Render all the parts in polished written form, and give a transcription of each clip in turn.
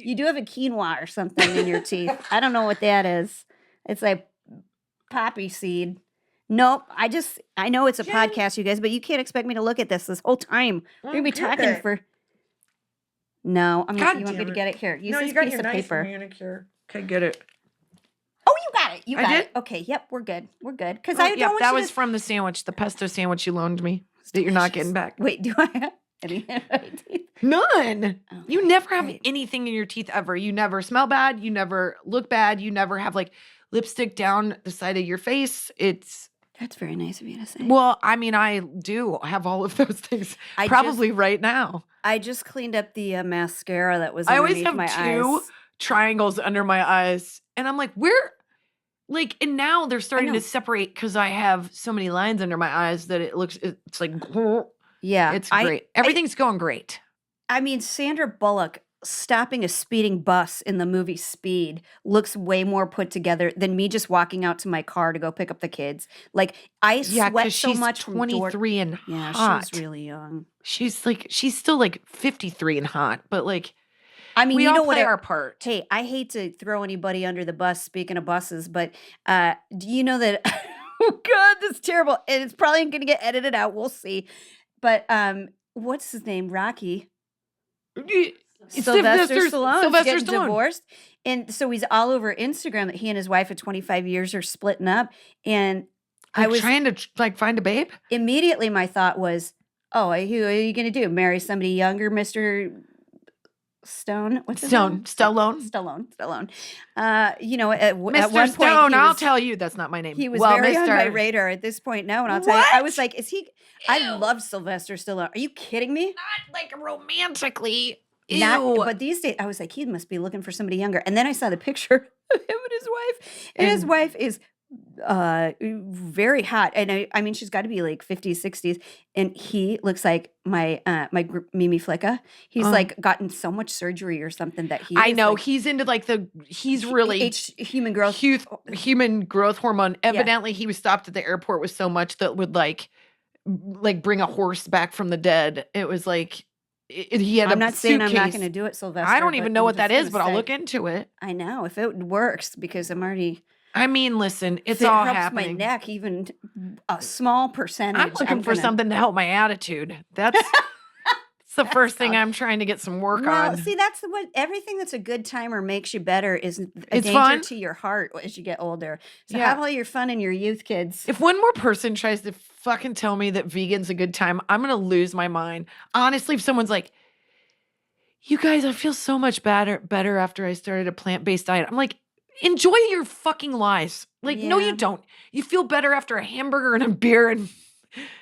You do have a quinoa or something in your teeth. I don't know what that is. It's like poppy seed. Nope. I know it's a podcast, you guys, but you can't expect me to look at this whole time. We're going to be talking for... No, you want me to get it here? Use this piece of paper. Manicure. Okay, get it. Oh, you got it. You got it. Okay, yep, we're good. We're good. Because I don't want that was from the sandwich, the pesto sandwich you loaned me that you're not getting back. Wait, do I have any teeth? None. Okay, you never have great. anything in your teeth ever. You never smell bad. You never look bad. You never have like lipstick down the side of your face. That's very nice of you to say. Well, I mean, I do have all of those things probably right now. I just cleaned up the mascara that was underneath my eyes. I always have two triangles under my eyes. And I'm like, where? Like, and now they're starting to separate because I have so many lines under my eyes that it's like, yeah. It's great. Everything's going great. I mean, Sandra Bullock stopping a speeding bus in the movie Speed looks way more put together than me just walking out to my car to go pick up the kids. Like, I sweat so much. 23 and hot. Yeah, she's really young. She's still like 53 and hot, but like, I mean, we all play our part. Hey, I hate to throw anybody under the bus, speaking of buses, but do you know that, oh God, this is terrible. And it's probably going to get edited out. We'll see. But what's his name? Rocky. Sylvester Stallone. Divorced. And so he's all over Instagram that he and his wife of 25 years are splitting up. And I was trying to like find a babe. Immediately my thought was, oh, what are you going to do? Marry somebody younger, Mr. Stone? What's his name? Stallone. You know, at one point, Stone, I'll tell you that's not my name. He was very on my radar at this point now, and I'll tell you, I was like, is he... Ew. I love Sylvester Stallone. Are you kidding me? Not like romantically. Ew. But these days, I was like, he must be looking for somebody younger. And then I saw the picture of him and his wife. And his wife is very hot. And I mean, she's got to be like 50s, 60s. And he looks like my Mimi Flicka. He's like gotten so much surgery or something that he... I know. Like, he's into like he's really... human growth hormone. Evidently, he was stopped at the airport with so much that would like bring a horse back from the dead. It was like... He had I'm not saying I'm not going to do it, Sylvester. I don't even know what that is, but I'll look into it. I know if it works because I'm already... I mean, listen, it's all happening. My neck, even a small percentage. I'm looking for something to help my attitude. That's the first thing I'm trying to get some work on. Well, see, that's what everything that's a good timer makes you better is a danger fun to your heart as you get older. So have all your fun in your youth, kids. If one more person tries to fucking tell me that vegan's a good time, I'm going to lose my mind. Honestly, if someone's like, you guys, I feel so much better after I started a plant-based diet. I'm like, enjoy your fucking lives. Like, no, you don't. You feel better after a hamburger and a beer and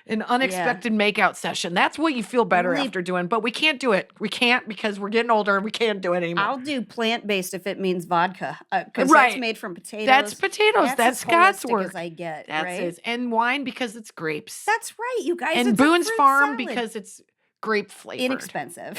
an unexpected makeout session. That's what you feel better after doing. But we can't do it. We can't because we're getting older and we can't do it anymore. I'll do plant-based if it means vodka. Because that's made from potatoes. That's potatoes. That's God's work. As I get, that's right? It. And wine because it's grapes. That's right, you guys. And Boone's Farm because it's grape flavored. Inexpensive.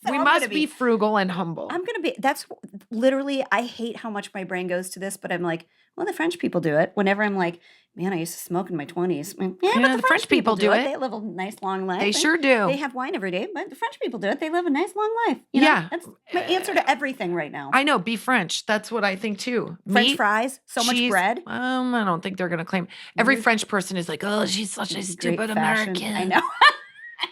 So we must be frugal and humble. That's literally, I hate how much my brain goes to this, but I'm like, well, the French people do it. Whenever I'm like, man, I used to smoke in my 20s. But the French people do it. They live a nice long life. They sure do. They have wine every day, but the French people do it. They live a nice long life. You know, that's my answer to everything right now. I know, be French. That's what I think too. French fries, much bread. I don't think they're going to claim. Every French person is like, oh, she's such a stupid American. I know.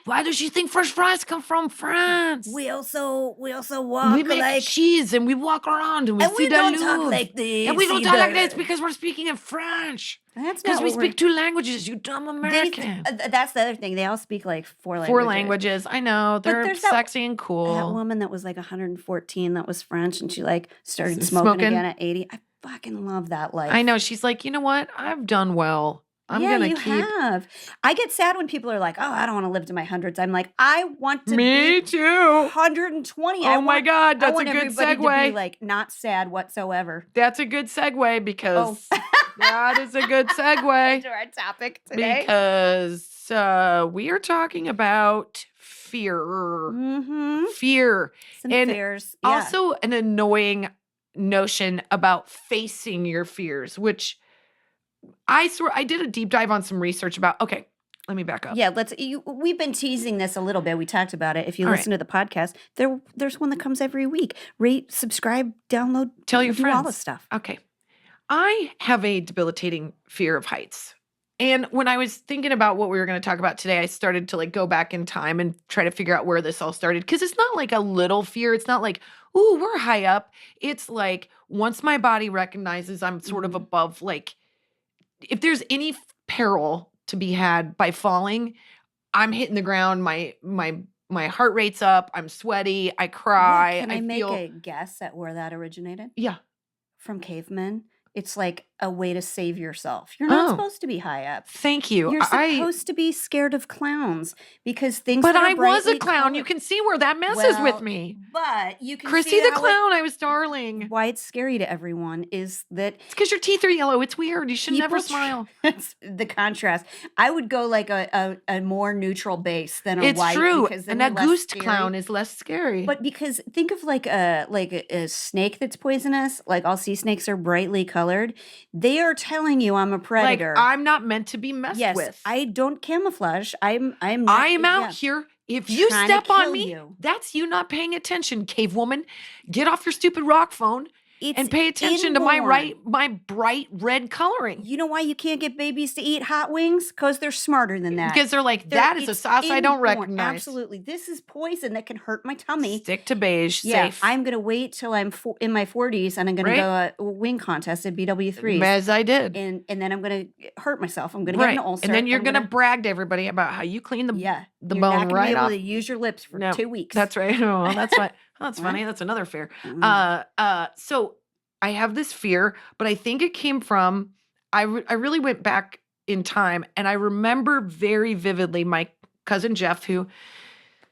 Why does she think French fries come from France? We also walk we make cheese and we walk around and we don't talk like this. And we don't talk like this because we're speaking in French. That's because we speak two languages, you dumb American. That's the other thing. They all speak like four languages. Four languages. I know. They're sexy and cool. That woman that was like 114 that was French and she like started smoking again at 80. I fucking love that life. I know. She's like, you know what? I've done well. You have. I get sad when people are like, oh, I don't want to live to my hundreds. I'm like, I want to Me too. 120. Oh my God, that's a good segue. To be like not sad whatsoever. That's a good segue because that is a good segue to our topic today. Because we are talking about fear. Mm-hmm. Fear. Some fears. Yeah. Also an annoying notion about facing your fears, which I did a deep dive on some research about, okay, let me back up. Yeah, we've been teasing this a little bit. We talked about it. If you All listen to the podcast, there's one that comes every week. Rate, subscribe, download, Tell your do friends. all the stuff. Okay. I have a debilitating fear of heights. And when I was thinking about what we were going to talk about today, I started to like go back in time and try to figure out where this all started. Because it's not like a little fear. It's not like, ooh, we're high up. It's like once my body recognizes I'm sort of above, like if there's any peril to be had by falling, I'm hitting the ground. My heart rate's up. I'm sweaty. I cry. Can I make a guess at where that originated? Yeah. From cavemen. It's like a way to save yourself. You're not supposed to be high up. Thank you. You're supposed to be scared of clowns because things. But that are I was a brightly clown. colored- You can see where that messes with me. But you can Christy see the how clown, I was darling. why it's scary to everyone is that It's because your teeth are yellow. It's weird. You should never people smile. It's the contrast. I would go like a more neutral base than a It's white. true. Because then And you're that less goose scary. clown is less scary. But because think of like a snake that's poisonous. Like all sea snakes are brightly colored. They are telling you I'm a predator. Like, I'm not meant to be messed yes, with. I don't camouflage. I'm not, I am out here. If you Trying to step on kill me, you. that's you not paying attention, cave woman. Get off your stupid rock phone It's and pay attention to inborn. my bright red coloring. You know why you can't get babies to eat hot wings? Because they're smarter than that. Because they're like, that is a It's sauce I don't inborn. recognize. Absolutely. This is poison that can hurt my tummy. Stick to beige, Yeah, safe. I'm going to wait till I'm in my 40s and I'm going to go a wing contest at BW3. As I did. And then I'm going to hurt myself. I'm going to get an ulcer. And then you're going to brag to everybody about how you clean the you're bone not gonna right be able off. to use your lips for 2 weeks. That's right. Oh, well, that's fine. Oh, that's funny. That's another fear. So I have this fear, but I think it came from, I really went back in time and I remember very vividly my cousin Jeff, who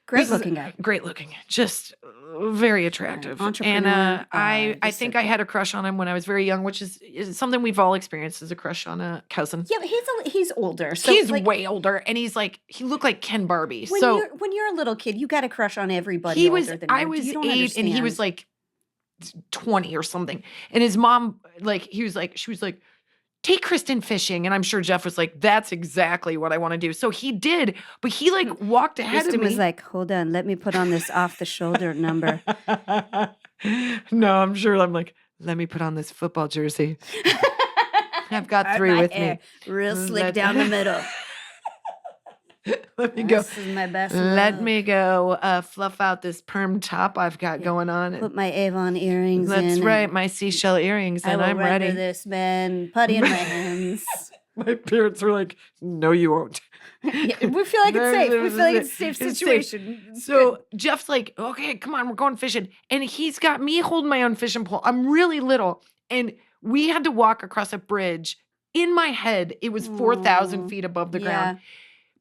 Great looking guy. Great looking, just very attractive. Entrepreneur, And I think I had a crush on him when I was very young, which is something we've all experienced as a crush on a cousin. Yeah, but he's older. So He's like, way older, and he looked like Ken Barbie. when you're a little kid, you got a crush on everybody. older than you. I was You don't 8 and he understand. was like 20 or something. And his mom, she was like, take Kristin fishing. And I'm sure Jeff was like, that's exactly what I want to do. So he did, but he like walked ahead of Kristin me. was like, hold on, let me put on this off the shoulder number. No, I'm sure I'm like, let me put on this football jersey. I've got 3 with me. Real slick down the middle. Let me go. This is my best. Let look. me go fluff out this perm top I've got going on. Put my Avon earrings in. That's right, my seashell earrings, I and will I'm ready. render this man putty in my hands. My parents were like, no, you won't. Yeah, we feel like it's safe. We feel like it's a safe It's safe. situation. It's So good. Jeff's like, okay, come on, we're going fishing. And he's got me holding my own fishing pole. I'm really little. And we had to walk across a bridge. In my head, it was 4,000 feet above the ground.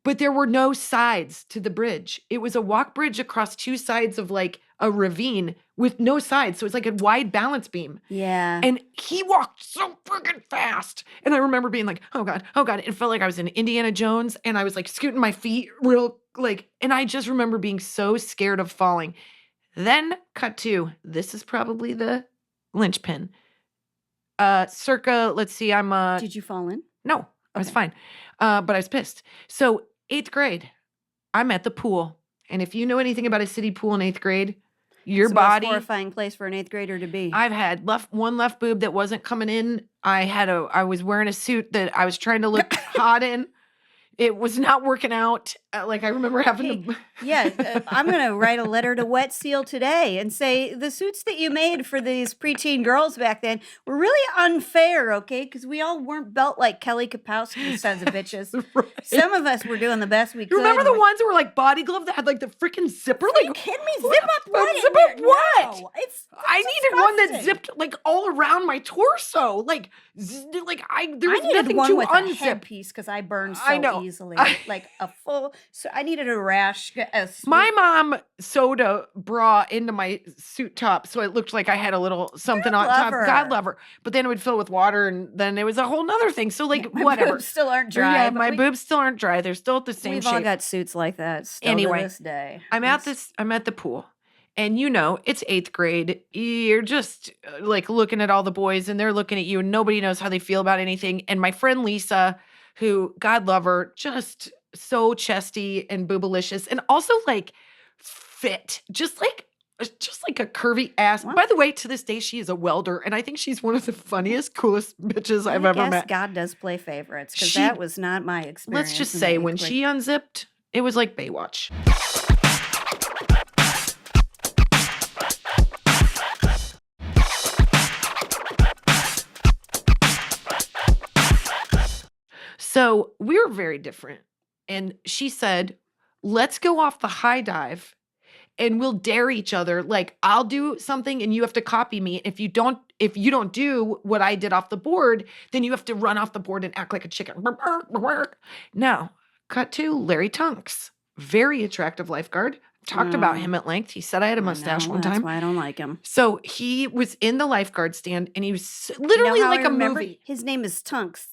But there were no sides to the bridge. It was a walk bridge across 2 sides of like a ravine with no sides. So it's like a wide balance beam. Yeah. And he walked so freaking fast. And I remember being like, oh God, oh God. It felt like I was in Indiana Jones and I was like scooting my feet and I just remember being so scared of falling. Then cut to, this is probably the linchpin. Circa, let's see, Did you fall in? no, I was Okay. fine. But I was pissed. So 8th grade, I'm at the pool. And if you know anything about a city pool in 8th grade, your It's the most body, horrifying place for an 8th grader to be. I've had one left boob that wasn't coming in. I was wearing a suit that I was trying to look hot in. It was not working out. Like I remember having to. Yeah, I'm going to write a letter to Wet Seal today and say the suits that you made for these preteen girls back then were really unfair, okay? Because we all weren't built like Kelly Kapowski, sons of bitches. Right. Some of us were doing the best we could. You remember the ones that were like body glove that had like the freaking zipper? Are Like, you kidding me? Zip up what? in Zip there? up what? No, it's I needed one that disgusting. zipped like all around my torso. Like, there was I needed nothing one to with a unzip. headpiece because I burned so I know. easily. Like a full. So I needed a rash. My mom sewed a bra into my suit top, so it looked like I had a little something on top. Lover. God love her. But then it would fill with water, and then it was a whole nother thing. So like, my whatever. boobs still aren't dry. Yeah, but my boobs still aren't dry. They're still at the same We've shape. all got suits like that still Anyway, to this day. I'm at the pool. And it's 8th grade. You're just like looking at all the boys and they're looking at you and nobody knows how they feel about anything. And my friend Lisa, who, God love her, just so chesty and boobalicious and also like fit, just like a curvy ass. Well, By the way, to this day, she is a welder, and I think she's one of the funniest, coolest bitches I've I ever guess met. God does play favorites because She- that was not my experience. Let's just in say the when eighth grade. she unzipped, it was like Baywatch. So we were very different. And she said, let's go off the high dive and we'll dare each other. Like, I'll do something and you have to copy me. If you don't do what I did off the board, then you have to run off the board and act like a chicken. Now, cut to Larry Tunks, very attractive lifeguard. Talked about him at length. He said I had a mustache one time. That's why I don't like him. So he was in the lifeguard stand and he was literally like a movie. His name is Tunks.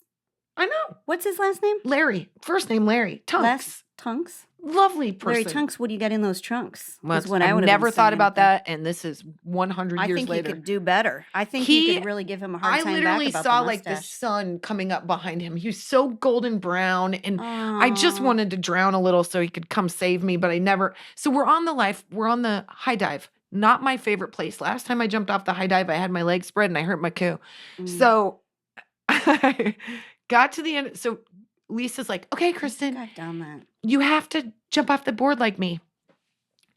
I know. What's his last name? Larry. First name Larry. Tunks. Tunks? Lovely person. Larry Tunks, what do you got in those trunks? Well, Is what I've I would have never been thought saying. about that, and this is 100 I years think later. he could do better. I think you could really give him a hard I time literally back about saw the like the mustache. sun coming up behind him. He was so golden brown, and I just Aw. wanted to drown a little so he could come save me, but I never. So we're on the high dive. Not my favorite place. Last time I jumped off the high dive, I had my legs spread and I hurt my coo. So I got to the end. So Lisa's like, okay, Kristin, Got down that. you have to jump off the board like me.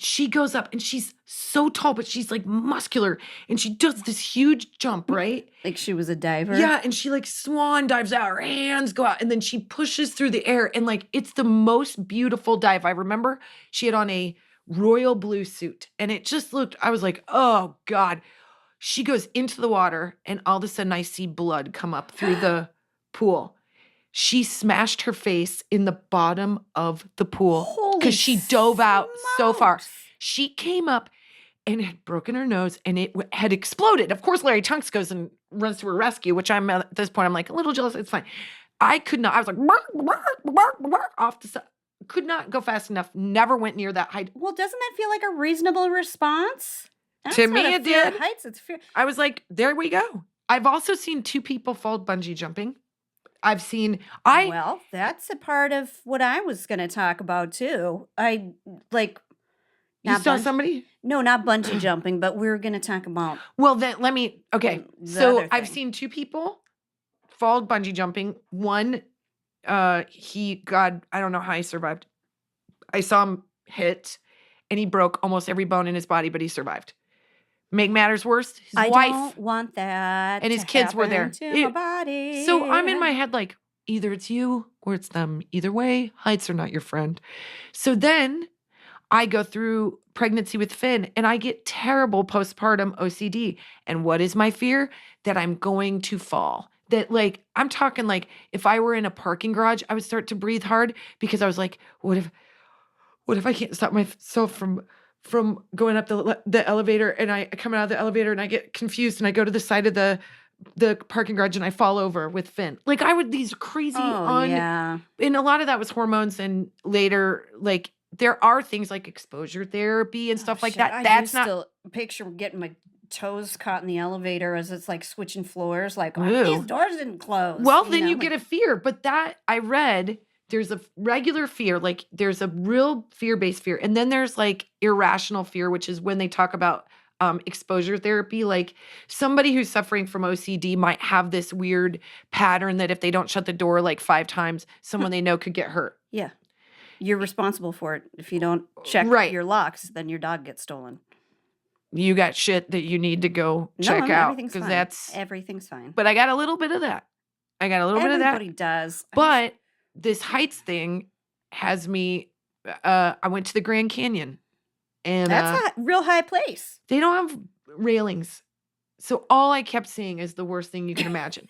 She goes up and she's so tall, but she's like muscular. And she does this huge jump, right? Like she was a diver? Yeah. And she like swan dives out. Her hands go out. And then she pushes through the air. And like, it's the most beautiful dive. I remember she had on a royal blue suit. And it just looked, I was like, oh God. She goes into the water. And all of a sudden I see blood come up through the pool. She smashed her face in the bottom of the pool because she dove out so far. smokes. She came up and had broken her nose and it had exploded. Of course, Larry Tunks goes and runs to her rescue, which I'm at this point, I'm like a little jealous. It's fine. I could not. I was like, bark, bark, bark, bark, off the side. Could not go fast enough. Never went near that height. Well, doesn't that feel like a reasonable response? That's To not me, a it fear of did. Heights, it's fear. I was like, there we go. I've also seen 2 people fall bungee jumping. I've seen, Well, that's a part of what I was going to talk about too. I like. you not saw bungee- somebody? No, not bungee jumping, but we were going to talk about. Well, then let me, okay. The So other I've thing. seen 2 people fall bungee jumping. One, God, I don't know how he survived. I saw him hit and he broke almost every bone in his body, but he survived. Make matters worse, his I wife. don't want that. and his to kids were there. happen to my body. So I'm in my head like, either it's you or it's them. Either way, heights are not your friend. So then I go through pregnancy with Finn and I get terrible postpartum OCD. And what is my fear? That I'm going to fall. That like, I'm talking like if I were in a parking garage, I would start to breathe hard because I was like, what if I can't stop myself from going up the elevator and I come out of the elevator and I get confused and I go to the side of the parking garage and I fall over with Finn. Like I would these crazy yeah. and a lot of that was hormones and later like there are things like exposure therapy and stuff like Shit, that. I That's do not still picture getting my toes caught in the elevator as it's like switching floors. Like Ew. these doors didn't close. well, then you get a fear. But that I read there's a regular fear, like there's a real fear-based fear. And then there's like irrational fear, which is when they talk about exposure therapy. Like somebody who's suffering from OCD might have this weird pattern that if they don't shut the door like 5 times, someone they know could get hurt. Yeah. You're responsible for it. If you don't check Right. your locks, then your dog gets stolen. You got shit that you need to go check no, out everything's because fine. that's. Everything's fine. But I got a little bit of that. Everybody does. But this heights thing has me. I went to the Grand Canyon, and That's a real high place. they don't have railings, so all I kept seeing is the worst thing you can imagine.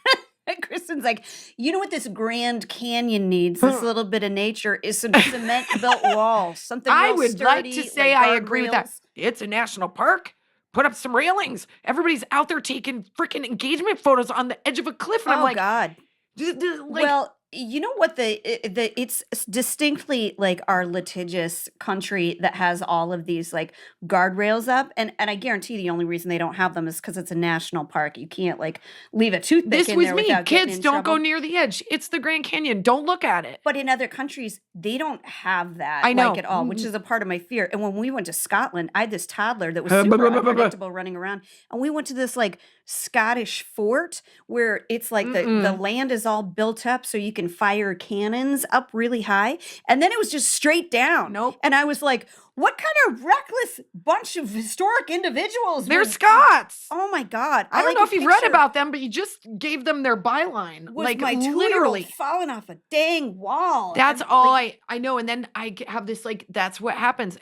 Kristen's like, you know what this Grand Canyon needs? This little bit of nature is some cement built walls. Something I real would like sturdy, to say like I agree with that. guardrails. It's a national park. Put up some railings. Everybody's out there taking freaking engagement photos on the edge of a cliff, and I'm Oh like, God. like, Well, You know what it's distinctly like our litigious country that has all of these like guardrails up, and I guarantee the only reason they don't have them is because it's a national park. You can't like leave a toothpick This in was there me. without getting Kids in don't go trouble. near the edge. It's the Grand Canyon. Don't look at it. But in other countries, they don't have that I like know. at all, which is a part of my fear. And when we went to Scotland, I had this toddler that was super unpredictable running around, and we went to this like Scottish fort where it's like the land is all built up so you can fire cannons up really high, and then it was just straight down. Nope. And I was like, what kind of reckless bunch of historic individuals? They're would- Scots. Oh my God. I don't like know a if you've read picture about them, but you just gave them their byline. was Like my 2-year-old literally. falling off a dang wall. That's And, all like, I know. And then have this like, that's what happens.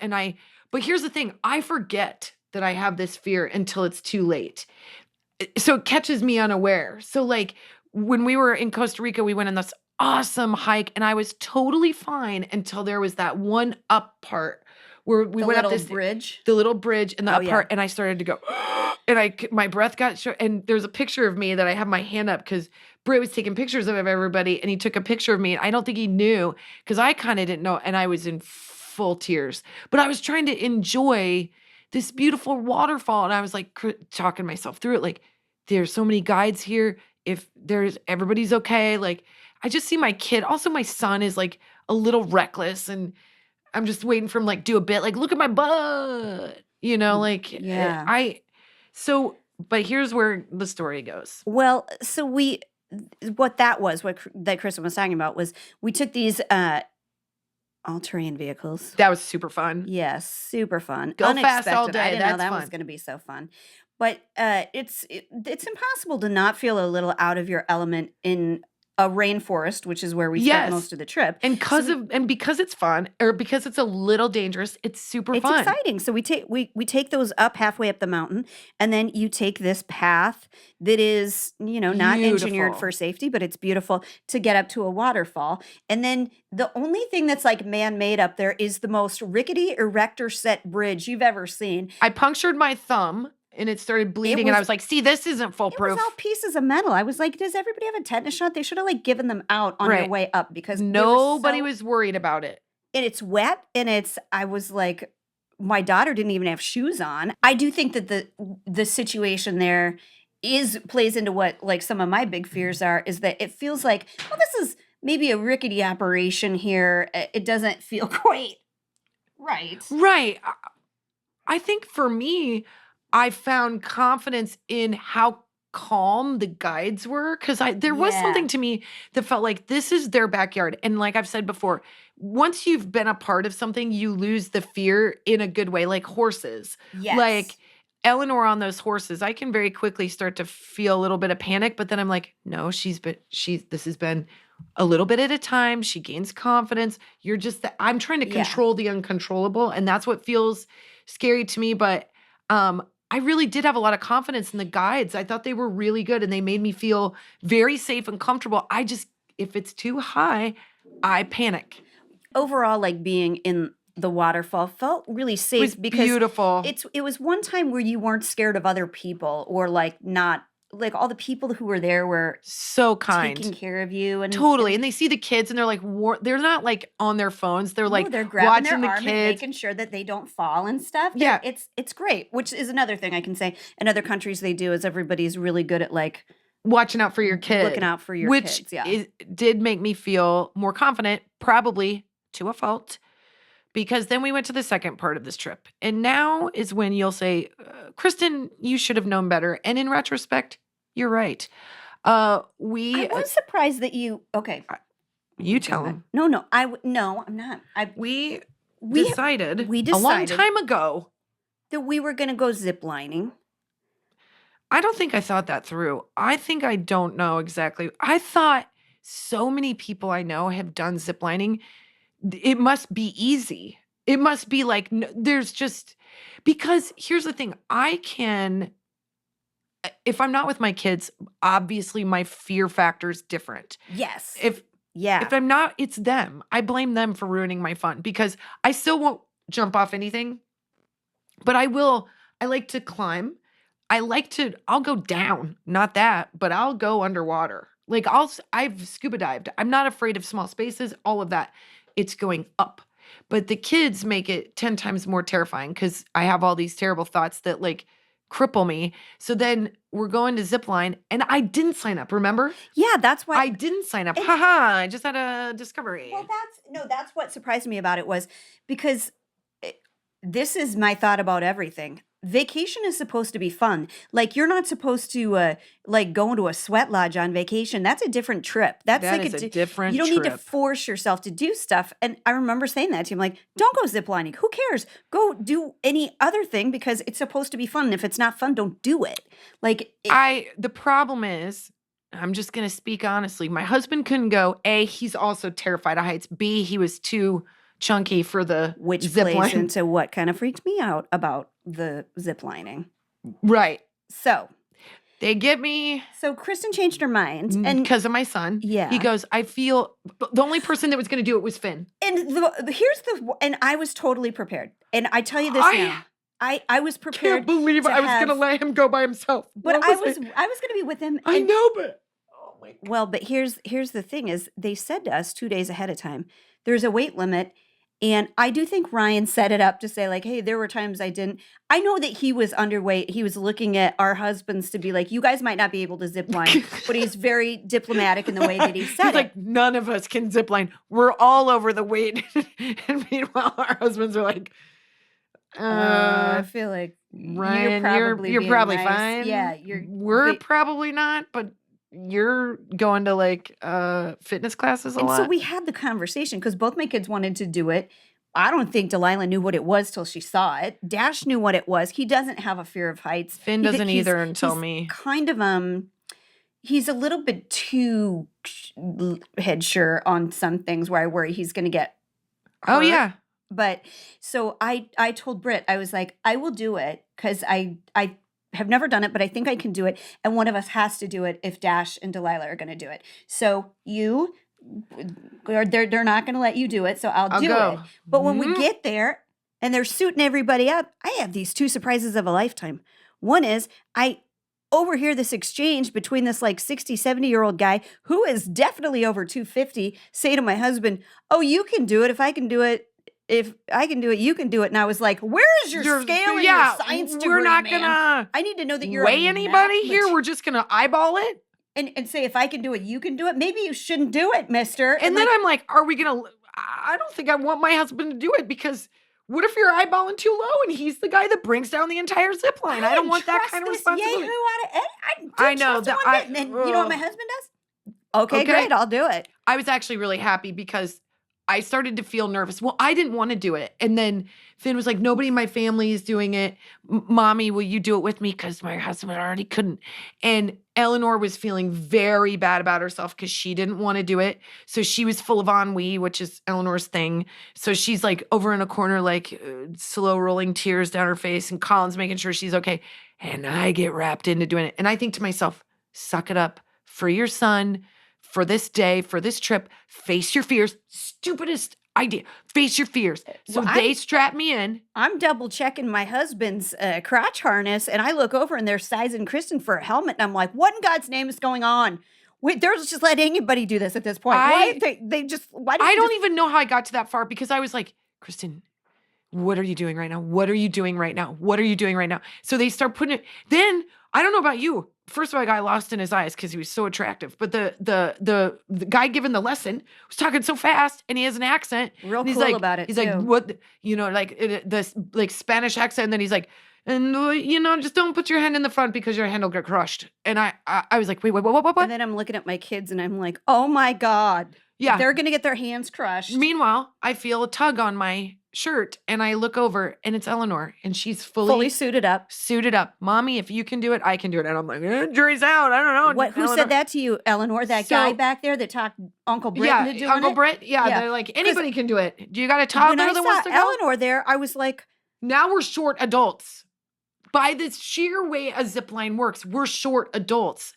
But here's the thing. I forget that I have this fear until it's too late. So it catches me unaware. So like when we were in Costa Rica, we went on this awesome hike and I was totally fine until there was that one up part where we the went up little this bridge. the little bridge and the Oh, up yeah. part, and I started to go, and my breath got short. And there's a picture of me that I have my hand up because Britt was taking pictures of everybody, and he took a picture of me. I don't think he knew because I kind of didn't know, and I was in full tears. But I was trying to enjoy this beautiful waterfall, and I was like talking myself through it, like there's so many guides here. If everybody's okay, like I just see my kid. Also, my son is like a little reckless, and I'm just waiting for him like do a bit, like look at my butt, like Yeah. But here's where the story goes. Well, so what that Kristen was talking about was we took these all-terrain vehicles. That was super fun. Yes, super fun. Go fast all Unexpected. day. I didn't know That's that was fun. going to be so fun. But it's impossible to not feel a little out of your element in a rainforest, which is where we spent Yes. most of the trip. And because it's fun, or because it's a little dangerous, it's super It's fun. exciting. So we take those up halfway up the mountain, and then you take this path that is, not engineered Beautiful. for safety, but it's beautiful to get up to a waterfall. And then the only thing that's like man-made up there is the most rickety erector set bridge you've ever seen. I punctured my thumb and it started bleeding, and I was like, see, this isn't It foolproof. was all pieces of metal. I was like, does everybody have a tetanus shot? They should have like given them out on their Right. way up because Nobody was worried about it. and it's wet, and I was like, my daughter didn't even have shoes on. I do think that the situation there plays into what like some of my big fears are, is that it feels like, well, this is maybe a rickety operation here. It doesn't feel quite right. Right. I think for me, I found confidence in how calm the guides were, because there was Yeah. something to me that felt like this is their backyard. And like I've said before, once you've been a part of something, you lose the fear in a good way, like horses. Yes. Like Eleanor on those horses, I can very quickly start to feel a little bit of panic, but then I'm like, no, this has been a little bit at a time. She gains confidence. I'm trying to Yeah. control the uncontrollable, and that's what feels scary to me. But I really did have a lot of confidence in the guides. I thought they were really good, and they made me feel very safe and comfortable. If it's too high, I panic. Overall, like being in the waterfall felt really It safe was because beautiful. it was one time where you weren't scared of other people, or like not like all the people who were there were So kind. taking care of you, and Totally. And they see the kids and they're like, they're not like on their phones. They're like they're grabbing watching their the arm and kids. making sure that they don't fall and stuff. Yeah. It's great, which is another thing I can say in other countries they do, is everybody's really good at like Watching out for your kid. looking out for your which kids. Yeah. did make me feel more confident, probably to a fault, because then we went to the second part of this trip. And now is when you'll say, Kristen, you should have known better. And in retrospect, you're right. I was surprised that you You tell them. No, I'm not. We We decided a long decided- time ago. that we were going to go zip lining. I don't think I thought that through. I think I don't know exactly. I thought so many people I know have done ziplining. It must be easy. It must be like, because here's the thing. If I'm not with my kids, obviously my fear factor is different. Yes. If I'm not, it's them. I blame them for ruining my fun, because I still won't jump off anything, but I like to climb. I'll go down, not that, but I'll go underwater. Like I've scuba dived. I'm not afraid of small spaces, all of that. It's going up. But the kids make it 10 times more terrifying because I have all these terrible thoughts that like cripple me. So then we're going to zip line and I didn't sign up, remember? Yeah, that's why I didn't sign up. Haha, I just had a discovery. Well, that's what surprised me about it was because this is my thought about everything. Vacation is supposed to be fun. Like you're not supposed to like go into a sweat lodge on vacation. That's a different trip. That's That like is a different you don't need to trip. force yourself to do stuff. And I remember saying that to him, like, don't go ziplining. Who cares? Go do any other thing because it's supposed to be fun. And if it's not fun, don't do it. Like The problem is, I'm just gonna speak honestly. My husband couldn't go. A, he's also terrified of heights. B, he was too chunky for the which zip plays line. into what kind of freaked me out about the zip lining. Right. So they get me. So Kristin changed her mind, and because of my son. Yeah, he goes. I feel the only person that was going to do it was Finn. And and I was totally prepared. And I tell you this now, I was prepared. Can't believe I was going to let him go by himself. But I was going to be with him. I know, but oh my God. Well, but here's the thing: is they said to us 2 days ahead of time, there's a weight limit. And I do think Ryan set it up to say like, hey, there were times I didn't. I know that he was underweight. He was looking at our husbands to be like, you guys might not be able to zip line, but he's very diplomatic in the way that he said he's it. Like, none of us can zip line. We're all over the weight. And meanwhile, our husbands are like, I feel like Ryan, you're being probably nice. fine. Yeah, we're probably not, but you're going to like fitness classes a lot. So we had the conversation because both my kids wanted to do it. I don't think Delilah knew what it was till she saw it. Dash knew what it was. He doesn't have a fear of heights. Finn doesn't either until me. Kind of he's a little bit too head sure on some things where I worry he's going to get hurt. Oh yeah. But so I told Britt, I was like, I will do it because I have never done it, but I think I can do it. And one of us has to do it if Dash and Delilah are going to do it. So they're not going to let you do it. So I'll do go. it. But when we get there and they're suiting everybody up, I have these 2 surprises of a lifetime. One is I overhear this exchange between this like 60, 70-year-old guy who is definitely over 250 say to my husband, oh, you can do it. If I can do it, you can do it. And I was like, where is your scale and your science degree, we're not man? gonna I need to know that you're weigh anybody here. We're just gonna eyeball it and say, if I can do it, you can do it. Maybe you shouldn't do it, mister. And then I'm like, are we gonna? I don't think I want my husband to do it because what if you're eyeballing too low and he's the guy that brings down the entire zip line? I don't want that kind of responsibility. I know that. And you know what my husband does? Okay, great, I'll do it. I was actually really happy because I started to feel nervous. Well, I didn't want to do it. And then Finn was like, nobody in my family is doing it. Mommy, will you do it with me? Because my husband already couldn't. And Eleanor was feeling very bad about herself because she didn't want to do it. So she was full of ennui, which is Eleanor's thing. So she's like over in a corner, like slow rolling tears down her face. And Colin's making sure she's okay. And I get wrapped into doing it. And I think to myself, suck it up for your son. For this day, for this trip, face your fears. Stupidest idea. Face your fears. So they strap me in. I'm double checking my husband's crotch harness, and I look over and they're sizing Kristin for a helmet, and I'm like, what in God's name is going on? Wait, they're just letting anybody do this at this point. I don't even know how I got to that far because I was like, Kristin, what are you doing right now? What are you doing right now? What are you doing right now? So they start putting it. Then I don't know about you. First of all, I got lost in his eyes because he was so attractive. But the guy giving the lesson was talking so fast, and he has an accent. Real cool like, about it. He's too. like, what? This like Spanish accent. And then he's like, and just don't put your hand in the front because your hand will get crushed. And I was like, wait, what? And then I'm looking at my kids, and I'm like, oh my God, yeah, they're gonna get their hands crushed. Meanwhile, I feel a tug on my shirt and I look over and it's Eleanor and she's fully suited up. Mommy, if you can do it, I can do it. And I'm like, jury's out. I don't know. Who said that to you, Eleanor? That guy back there that talked Uncle Britt into doing Uncle it? Britt. Yeah, they're like, anybody can do it. Do you got a toddler that wants to go? Eleanor there, I was like, now we're short adults. By the sheer way a zip line works, we're short adults.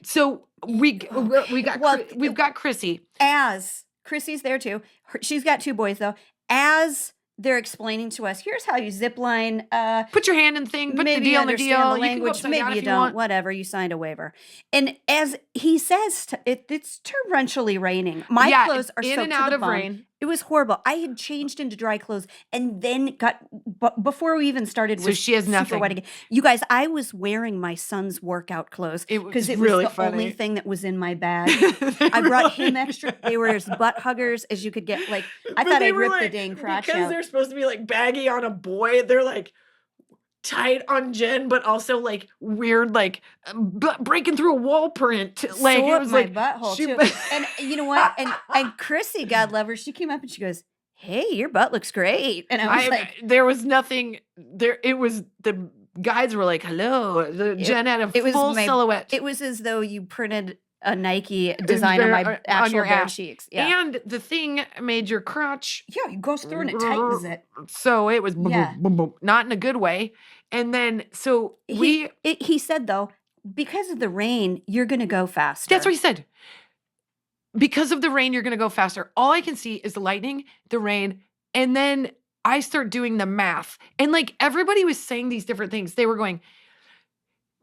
So we've got Chrissy. As Chrissy's there too. She's got 2 boys though. As they're explaining to us, here's how you zip line. Put your hand in the thing, put the Maybe you deal in the understand deal. the You can go language, upside down maybe you if you don't, want. whatever, you signed a waiver. And as he says, it's torrentially raining. My Yeah, clothes are in soaked and to out the of bone. rain. It was horrible. I had changed into dry clothes and then before we even started, So was she has super nothing. wet again. You guys, I was wearing my son's workout clothes It because was it really was the only funny. thing that was in my bag. They I brought really- him extra. They were as butt huggers as you could get. Like, I But thought they I'd were rip the like- dang crotch because out. they're supposed to be like baggy on a boy. They're like tight on Jen, but also like weird, like breaking through a wall print. Like Sew it up was my like butthole she- too. And you know what? And Chrissy, God love her, she came up and she goes, "Hey, your butt looks great." And I was like, there was nothing there. It was the guides were like, "Hello." Jen had a full silhouette. it was as though you printed a Nike design on my actual your bare ass. cheeks. Yeah. And the thing made your crotch. Yeah, it goes through and it tightens it. So it was boom, Yeah. boom, boom, boom, not in a good way. And then so he said though, because of the rain, you're gonna go faster. that's what he said. Because of the rain, you're gonna go faster. All I can see is the lightning, the rain, and then I start doing the math. And like everybody was saying these different things. They were going,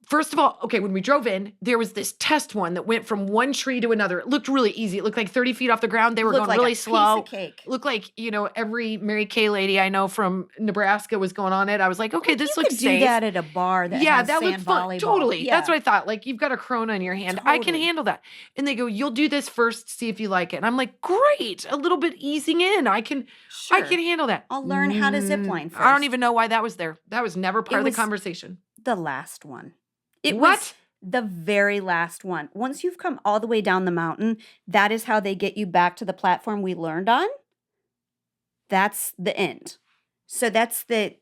first of all, okay, when we drove in, there was this test one that went from one tree to another. It looked really easy. It looked like 30 feet off the ground. They were Looked going like really a slow. Piece of cake. Looked like, every Mary Kay lady I know from Nebraska was going on it. I was like, okay, this looks you could safe. do that at a bar that has that looked sand fun. volleyball. Totally. Yeah. That's what I thought. Like, you've got a Corona in your hand. I can Totally. handle that. And they go, you'll do this first, see if you like it. And I'm like, great. A little bit easing in. I can handle that. I'll learn how to zip line first. I don't even know why that was there. That was never part of the was conversation. The last one. It What? was the very last one. Once you've come all the way down the mountain, that is how they get you back to the platform we learned on. That's the end. So that's the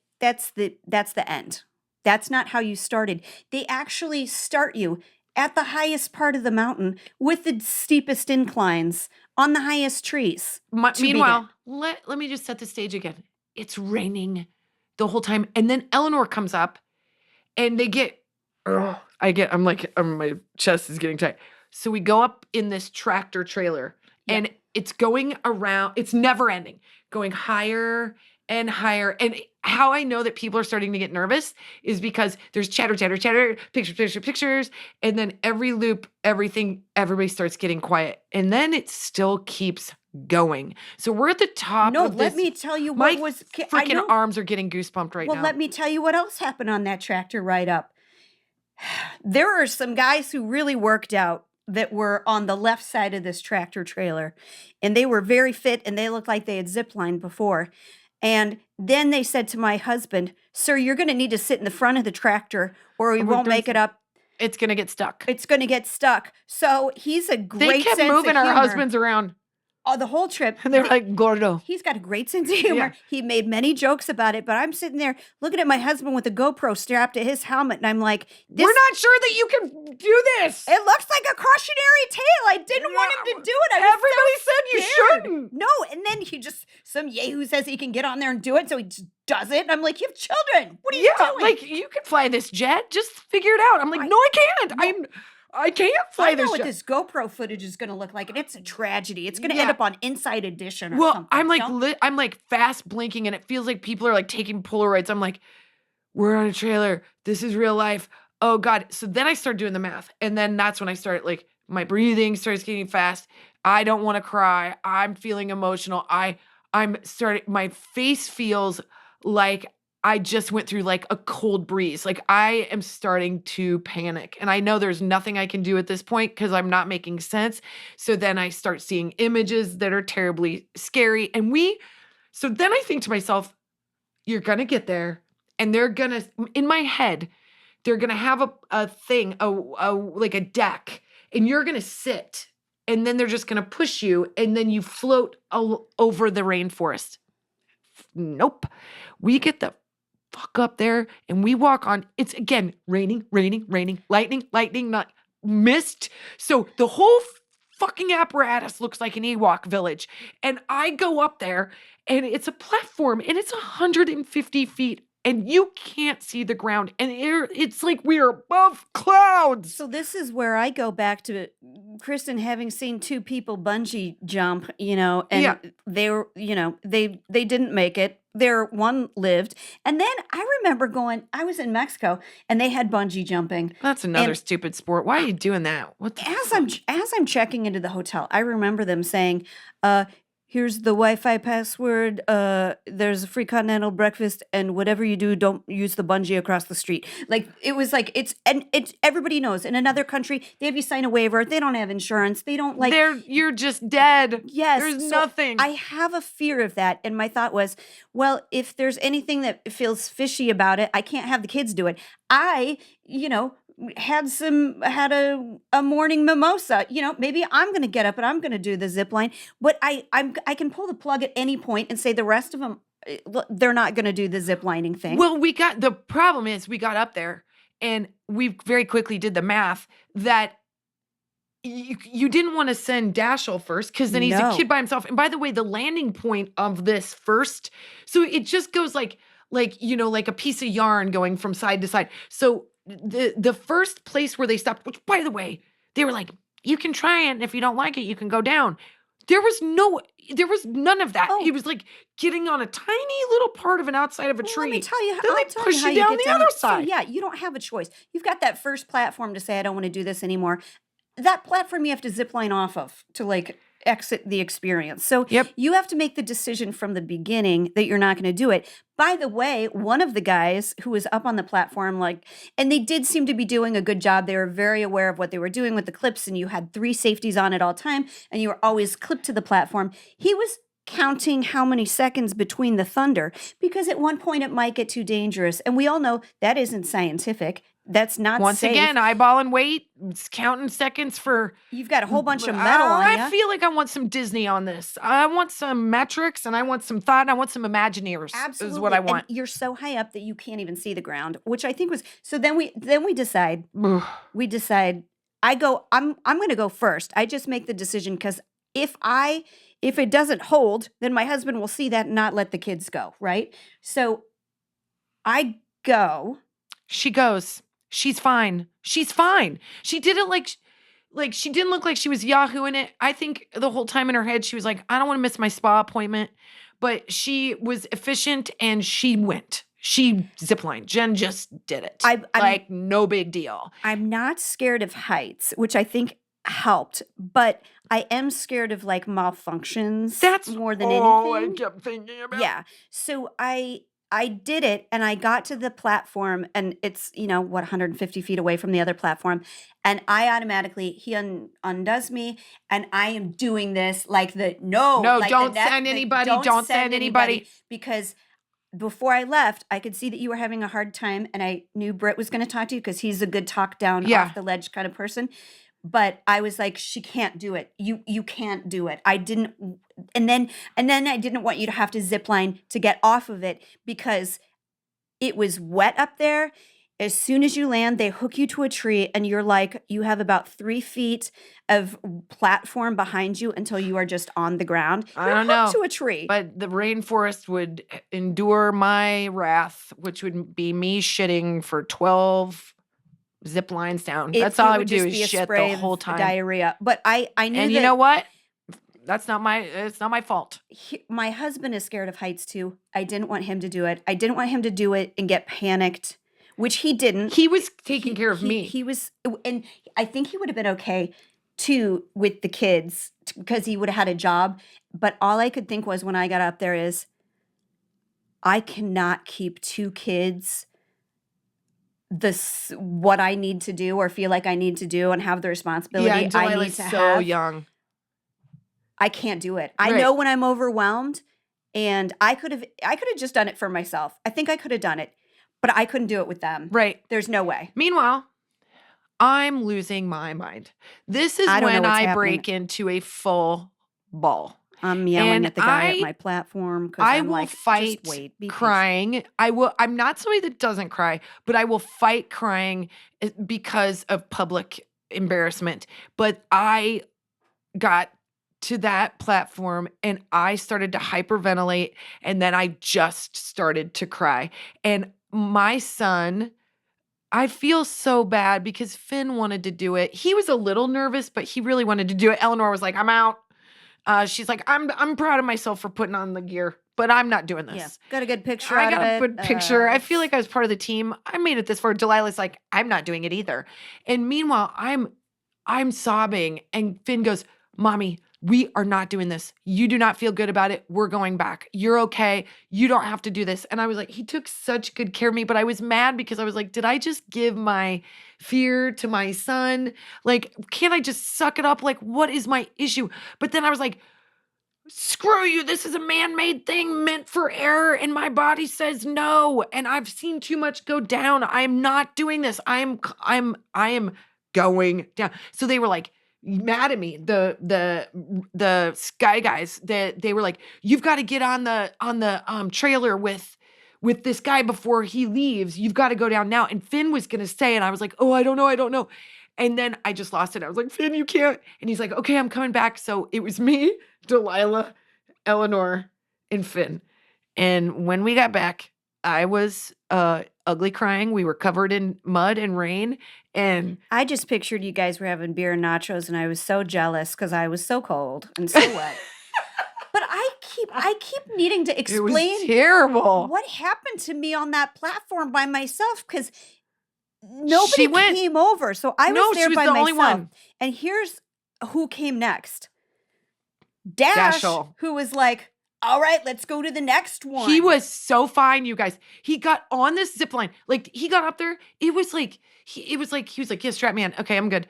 end. That's not how you started. They actually start you at the highest part of the mountain with the steepest inclines on the highest trees. Meanwhile, let me just set the stage again. It's raining the whole time. And then Eleanor comes up and they get, my chest is getting tight. So we go up in this tractor trailer and it's going around, it's never ending, going higher and higher. And how I know that people are starting to get nervous is because there's chatter, pictures. And then every loop, everybody starts getting quiet. And then it still keeps going. So we're at the top of this. Let me tell you what was... freaking arms are getting goosebumped right now. Well, let me tell you what else happened on that tractor ride up. There are some guys who really worked out that were on the left side of this tractor trailer, and they were very fit and they looked like they had ziplined before. And then they said to my husband, "Sir, you're going to need to sit in the front of the tractor or we won't make it up. It's going to get stuck." It's going to get stuck. So he's a great They kept sense moving of our humor. husbands around. The whole trip. And they were like, "Gordo." He's got a great sense of humor. Yeah. He made many jokes about it, but I'm sitting there looking at my husband with a GoPro strapped to his helmet, and I'm like, we're not sure that you can do this. It looks like a cautionary tale. I didn't want him to do it. Everybody said you shouldn't. No, and then some yahoo says he can get on there and do it, so he just does it. And I'm like, you have children. What are you doing? Like, you can fly this jet. Just figure it out. I'm like, no, I can't. I can't fly this I know what jet. this GoPro footage is going to look like, and it's a tragedy. It's going to end up on Inside Edition or something. I'm like fast blinking, and it feels like people are like taking Polaroids. I'm like, we're on a trailer. This is real life. Oh God. So then I start doing the math, and then that's when I start like my breathing starts getting fast. I don't want to cry. I'm feeling emotional. My face feels like I just went through like a cold breeze. Like I am starting to panic, and I know there's nothing I can do at this point because I'm not making sense. So then I start seeing images that are terribly scary. So then I think to myself, you're going to get there, and they're going to, in my head, they're going to have a thing, like a deck, and you're going to sit, and then they're just going to push you, and then you float over the rainforest. Nope. We get the fuck up there and we walk on. It's again raining, lightning, not mist. So the whole fucking apparatus looks like an Ewok village. And I go up there and it's a platform and it's 150 feet and you can't see the ground. And it's like we're above clouds. So this is where I go back to Kristin having seen two people bungee jump, and they were, they didn't make it. One lived. And then I remember I was in Mexico and they had bungee jumping. That's another stupid sport. Why are you doing that? What the as I'm checking into the hotel, I remember them saying, here's the Wi-Fi password. There's a free continental breakfast, and whatever you do, don't use the bungee across the street. Like it was like it's everybody knows. In another country, they have you sign a waiver. They don't have insurance. They don't like. You're just dead. Yes, there's nothing. I have a fear of that, and my thought was, well, if there's anything that feels fishy about it, I can't have the kids do it. I, had a morning mimosa. Maybe I'm going to get up and I'm going to do the zip line, but I can pull the plug at any point and say the rest of them, they're not going to do the zip lining thing. Well, the problem is we got up there and we very quickly did the math that you didn't want to send Dashel first because then he's a kid by himself. And by the way, the landing point of this first, so it just goes like a piece of yarn going from side to side. So the first place where they stopped, which by the way, they were like, you can try it, and if you don't like it, you can go down. There was none of that. He was like getting on a tiny little part of an outside of a tree. Let me tell you, then they push you down the other side. So yeah, you don't have a choice. You've got that first platform to say, I don't want to do this anymore. That platform you have to zip line off of to like exit the experience. So you have to make the decision from the beginning that you're not going to do it. By the way, one of the guys who was up on the platform, and they did seem to be doing a good job. They were very aware of what they were doing with the clips, and you had 3 safeties on at all time, and you were always clipped to the platform. He was counting how many seconds between the thunder, because at one point it might get too dangerous. And we all know that isn't scientific. That's not Once safe. again, eyeball and weight, counting seconds for... You've got a whole bunch of metal on you. I feel like I want some Disney on this. I want some metrics, and I want some thought, and I want some Imagineers. Absolutely. Is what I want. And you're so high up that you can't even see the ground, which I think was... So then we decide, I'm going to go first. I just make the decision because if it doesn't hold, then my husband will see that and not let the kids go, right? So I go. She goes. She's fine. She's fine. She did it like she didn't look like she was yahooing it. I think the whole time in her head, she was like, I don't want to miss my spa appointment. But she was efficient and she went. She ziplined. Jen just did it. No big deal. I'm not scared of heights, which I think helped, but I am scared of malfunctions. That's more than anything. I kept thinking about. Yeah. So I did it, and I got to the platform, and it's 150 feet away from the other platform, and I automatically he undoes me, and I am doing this don't send anybody. Don't send anybody, because before I left, I could see that you were having a hard time, and I knew Britt was going to talk to you because he's a good talk down off the ledge kind of person. But I was like, she can't do it. You can't do it. I didn't, and then I didn't want you to have to zip line to get off of it because it was wet up there. As soon as you land, they hook you to a tree, and you have about 3 feet of platform behind you until you are just on the ground. I don't know. To a tree. But the rainforest would endure my wrath, which would be me shitting for 12 zip lines down. That's all I would do is shit the whole time. Diarrhea. But I knew. And you know what? It's not my fault. My husband is scared of heights too. I didn't want him to do it. I didn't want him to do it and get panicked, which he didn't. He was taking care of me. He was, and I think he would have been okay too with the kids because he would have had a job. But all I could think was when I got up there is, I cannot keep 2 kids what I need to do or feel like I need to do and have the responsibility I need to have. So young. I can't do it. I know when I'm overwhelmed, and I could have just done it for myself. I think I could have done it, but I couldn't do it with them. Right. There's no way. Meanwhile, I'm losing my mind. This is when I break into a full bawl. I'm yelling at the guy at my platform because I will fight crying. I'm not somebody that doesn't cry, but I will fight crying because of public embarrassment. But I got to that platform and I started to hyperventilate, and then I just started to cry. And my son, I feel so bad because Finn wanted to do it. He was a little nervous, but he really wanted to do it. Eleanor was like, I'm out. She's like, I'm proud of myself for putting on the gear, but I'm not doing this. Yeah, got a good picture I out got of a it. good picture. I feel like I was part of the team. I made it this far. Delilah's like, I'm not doing it either. And meanwhile, I'm sobbing, and Finn goes, Mommy, we are not doing this. You do not feel good about it. We're going back. You're okay. You don't have to do this. And I was like, he took such good care of me, but I was mad because I was like, did I just give my fear to my son? Like, can't I just suck it up? Like, what is my issue? But then I was like, screw you. This is a man-made thing meant for error. And my body says no. And I've seen too much go down. I'm not doing this. I am going down. So they were like, mad at me, the Sky guys, that they were like, you've got to get on the trailer with this guy before he leaves. You've got to go down now. And Finn was gonna stay, and I was like, oh, I don't know. And then I just lost it. I was like, Finn, you can't. And he's like, okay, I'm coming back. So it was me, Delilah, Eleanor, and Finn. And when we got back, I was ugly crying. We were covered in mud and rain. And I just pictured you guys were having beer and nachos, and I was so jealous because I was so cold and so wet. But I keep needing to it was explain terrible. what happened to me on that platform by myself because nobody came over. So I was there she was by the myself. only one. And here's who came next. Dash, Dashel. who was like, all right, let's go to the next one. He was so fine, you guys. He got on this zip line. Like, he got up there. He was like, he was like, yeah, strap me in. Okay, I'm good.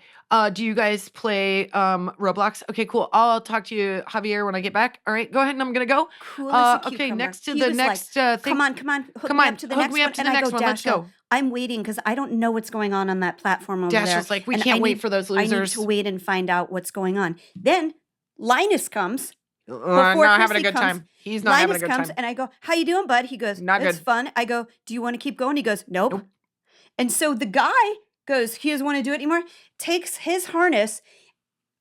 Do you guys play Roblox? Okay, cool. I'll talk to you, Javier, when I get back. All right, go ahead, and I'm gonna go. Cool as a okay, cucumber. next to He the was next like, thing. Come on, hook me up to the hook next me up one. to the And I next go, one. Let's Dashel, go. I'm waiting because I don't know what's going on that platform over there. Dashel's like, we And can't I wait need- for those I need losers. to wait and find out what's going on. Then Linus comes. Not having a good comes, time. He's not having a good comes, time. and I go, how you doing, bud? He goes, Not it's good. fun. I go, do you want to keep going? He goes, nope. And so the guy goes, he doesn't want to do it anymore, takes his harness,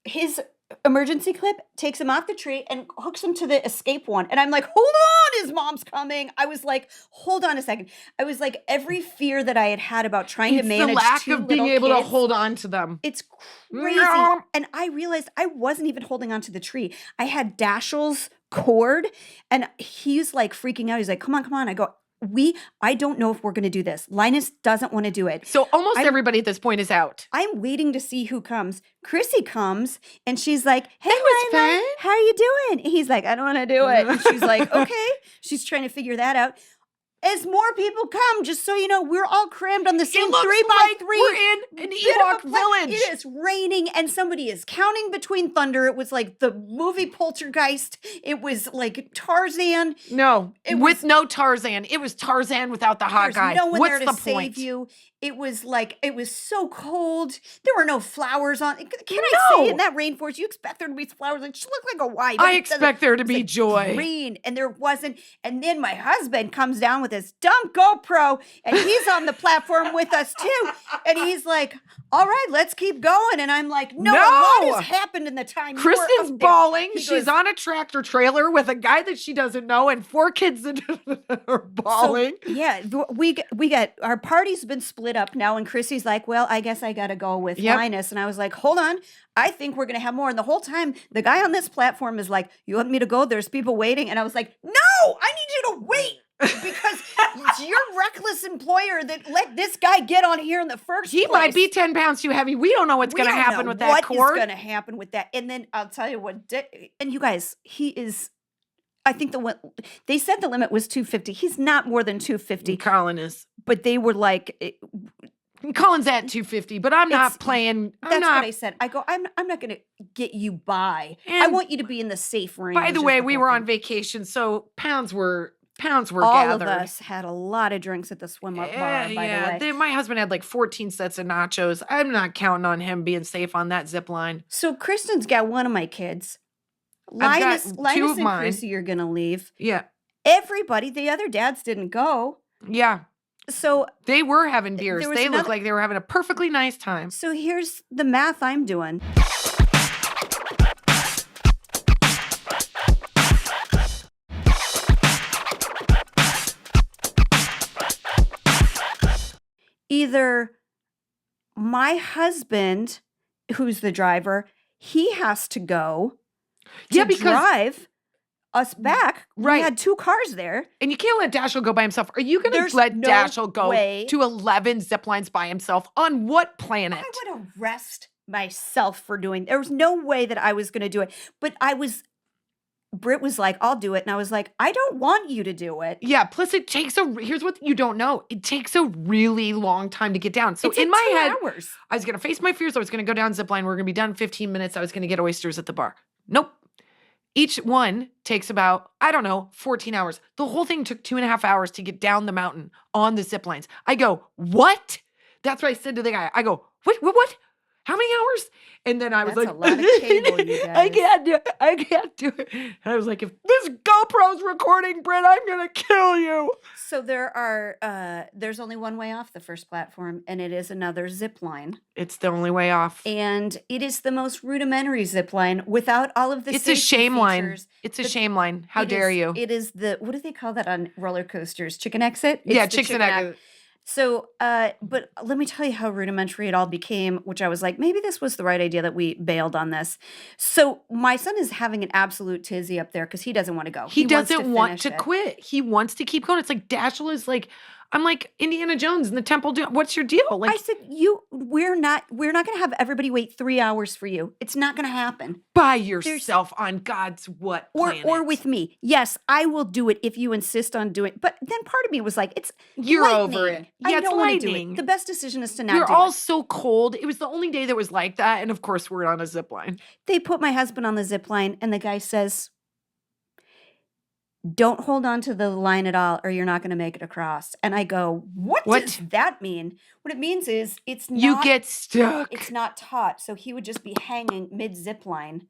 his emergency clip, takes him off the tree and hooks him to the escape one. And I'm like, hold on, his mom's coming. I was like, hold on a second. I was like, every fear that I had about trying to manage the lack two of being little able to kids, hold on to them. it's crazy. No. And I realized I wasn't even holding on to the tree. I had Dashel's cord, and he's like freaking out. He's like, come on. I go, I don't know if we're going to do this. Linus doesn't want to do it. So almost everybody at this point is out. I'm waiting to see who comes. Chrissy comes, and she's like, hey, That was Lila, fun. how are you doing? And he's like, I don't want to do it. And she's like, okay. She's trying to figure that out. As more people come, just so you know, we're all crammed on the same It looks 3x3. like we're in an bit of Ewok a village. It is raining, and somebody is counting between thunder. It was like the movie Poltergeist. It was like Tarzan. No, It with was- no Tarzan. It was Tarzan without the hot There's guy. no one What's there to the save point? you. It was like, it was so cold. There were no flowers on. Can I No. say, in that rainforest, you expect there to be flowers? Like, she looked like a Y. I expect there to be joy. Green, and there wasn't. And then my husband comes down with his dumb GoPro, and he's on the platform with us too. And he's like, all right, let's keep going. And I'm like, no, what has happened in the time you were Kristen's up there? bawling. He She's goes, on a tractor trailer with a guy that she doesn't know and 4 kids that are bawling. So, yeah, we got our party's been split up now, and Chrissy's like, well, I guess I got to go with Yep. Linus. And I was like, hold on, I think we're going to have more. And the whole time, the guy on this platform is like, you want me to go? There's people waiting. And I was like, no, I need you to wait. Because it's your reckless employer that let this guy get on here in the first He place. might be 10 pounds too heavy. We don't know what's We going to don't happen know with that what cord. is going to happen with that. And then I'll tell you what, and you guys, he is, I think they said the limit was 250. He's not more than 250, Colin is. but they were like, Colin's at 250, but I'm not playing. that's what I said. I go, I'm not going to get you by. I And want you to be in the safe range. By the is way, we whole were thing. on vacation, so pounds were All gathered. of us had a lot of drinks at the swim up bar, by the way. My husband had like 14 sets of nachos. I'm not counting on him being safe on that zip line. So Kristen's got one of my kids. I've got Linus two of and mine. Chrissy are going to leave. Yeah. Everybody, the other dads didn't go. Yeah. So They were having beers. there was They another- looked like they were having a perfectly nice time. So here's the math I'm doing. 1 either my husband, who's the driver, he has to go to drive us back. Right. We had 2 cars there. And you can't let Dashiell go by himself. Are you going There's to let no Dashiell go way. to 11 zip lines by himself? On what planet? I would arrest myself for doing. There was no way that I was going to do it. But Britt was like, I'll do it. And I was like, I don't want you to do it. Yeah. Plus, it takes here's what you don't know. It takes a really long time to get down. So It's in like my 2 head, hours. I was going to face my fears. I was going to go down zip line. We're going to be done in 15 minutes. I was going to get oysters at the bar. Nope. Each one takes about, 14 hours. The whole thing took 2.5 hours to get down the mountain on the zip lines. I go, what? That's what I said to the guy. I go, what? How many hours? And then I was That's like, a lot of cable, you guys. I can't do it. And I was like, if this GoPro's recording, Britt, I'm going to kill you. So there's only one way off the first platform, and it is another zip line. It's the only way off. And it is the most rudimentary zip line without all of the It's a shame features. line. It's a shame line. How dare you? It is what do they call that on roller coasters? Chicken exit? It's Yeah, the chicken exit. So, but let me tell you how rudimentary it all became, which I was like, maybe this was the right idea that we bailed on this. So my son is having an absolute tizzy up there because he doesn't want to go. He doesn't want to finish it. quit. He wants to keep going. It's like Dashiell is like, I'm like Indiana Jones in the temple. What's your deal? Like, I said, we're not going to have everybody wait 3 hours for you. It's not going to happen. by yourself on God's what planet? Or with me. Yes, I will do it if you insist on doing it. But then part of me was like, You're lightning. over it. I Yeah, it's don't want to do lightning. it. The best decision is to not You're do all it. so cold. It was the only day that was like that. And of course, we're on a zip line. They put my husband on the zip line, and the guy says, don't hold on to the line at all, or you're not going to make it across. And I go, what does that mean? What it means is You get stuck. It's not taut. So he would just be hanging mid zip line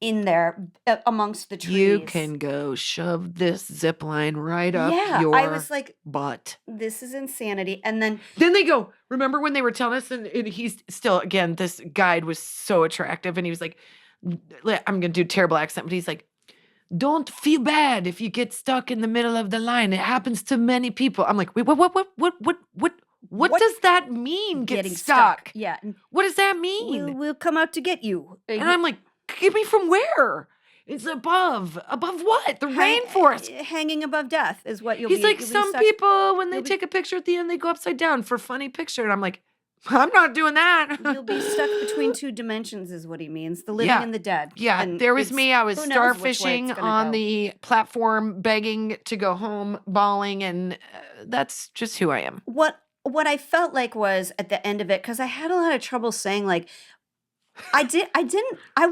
in there amongst the trees. You can go shove this zip line right up your I was like, butt. this is insanity. And then they go, remember when they were telling us, and he's still, again, this guide was so attractive. And he was like, I'm going to do a terrible accent, but he's like, don't feel bad if you get stuck in the middle of the line. It happens to many people. I'm like, wait, what does that mean? Getting stuck? Yeah. What does that mean? We'll come out to get you. And I'm like, get me from where? It's above what? The rainforest. Hanging above death is what you'll He's be. like, you'll be some stuck. people, when they take a picture at the end, they go upside down for funny picture. And I'm like, I'm not doing that. You'll be stuck between 2 dimensions is what he means. The living and the dead. Yeah, And there was me. I was who knows which way it's starfishing gonna on go. the platform, begging to go home, bawling, and that's just who I am. What I felt like was at the end of it, because I had a lot of trouble saying, like, I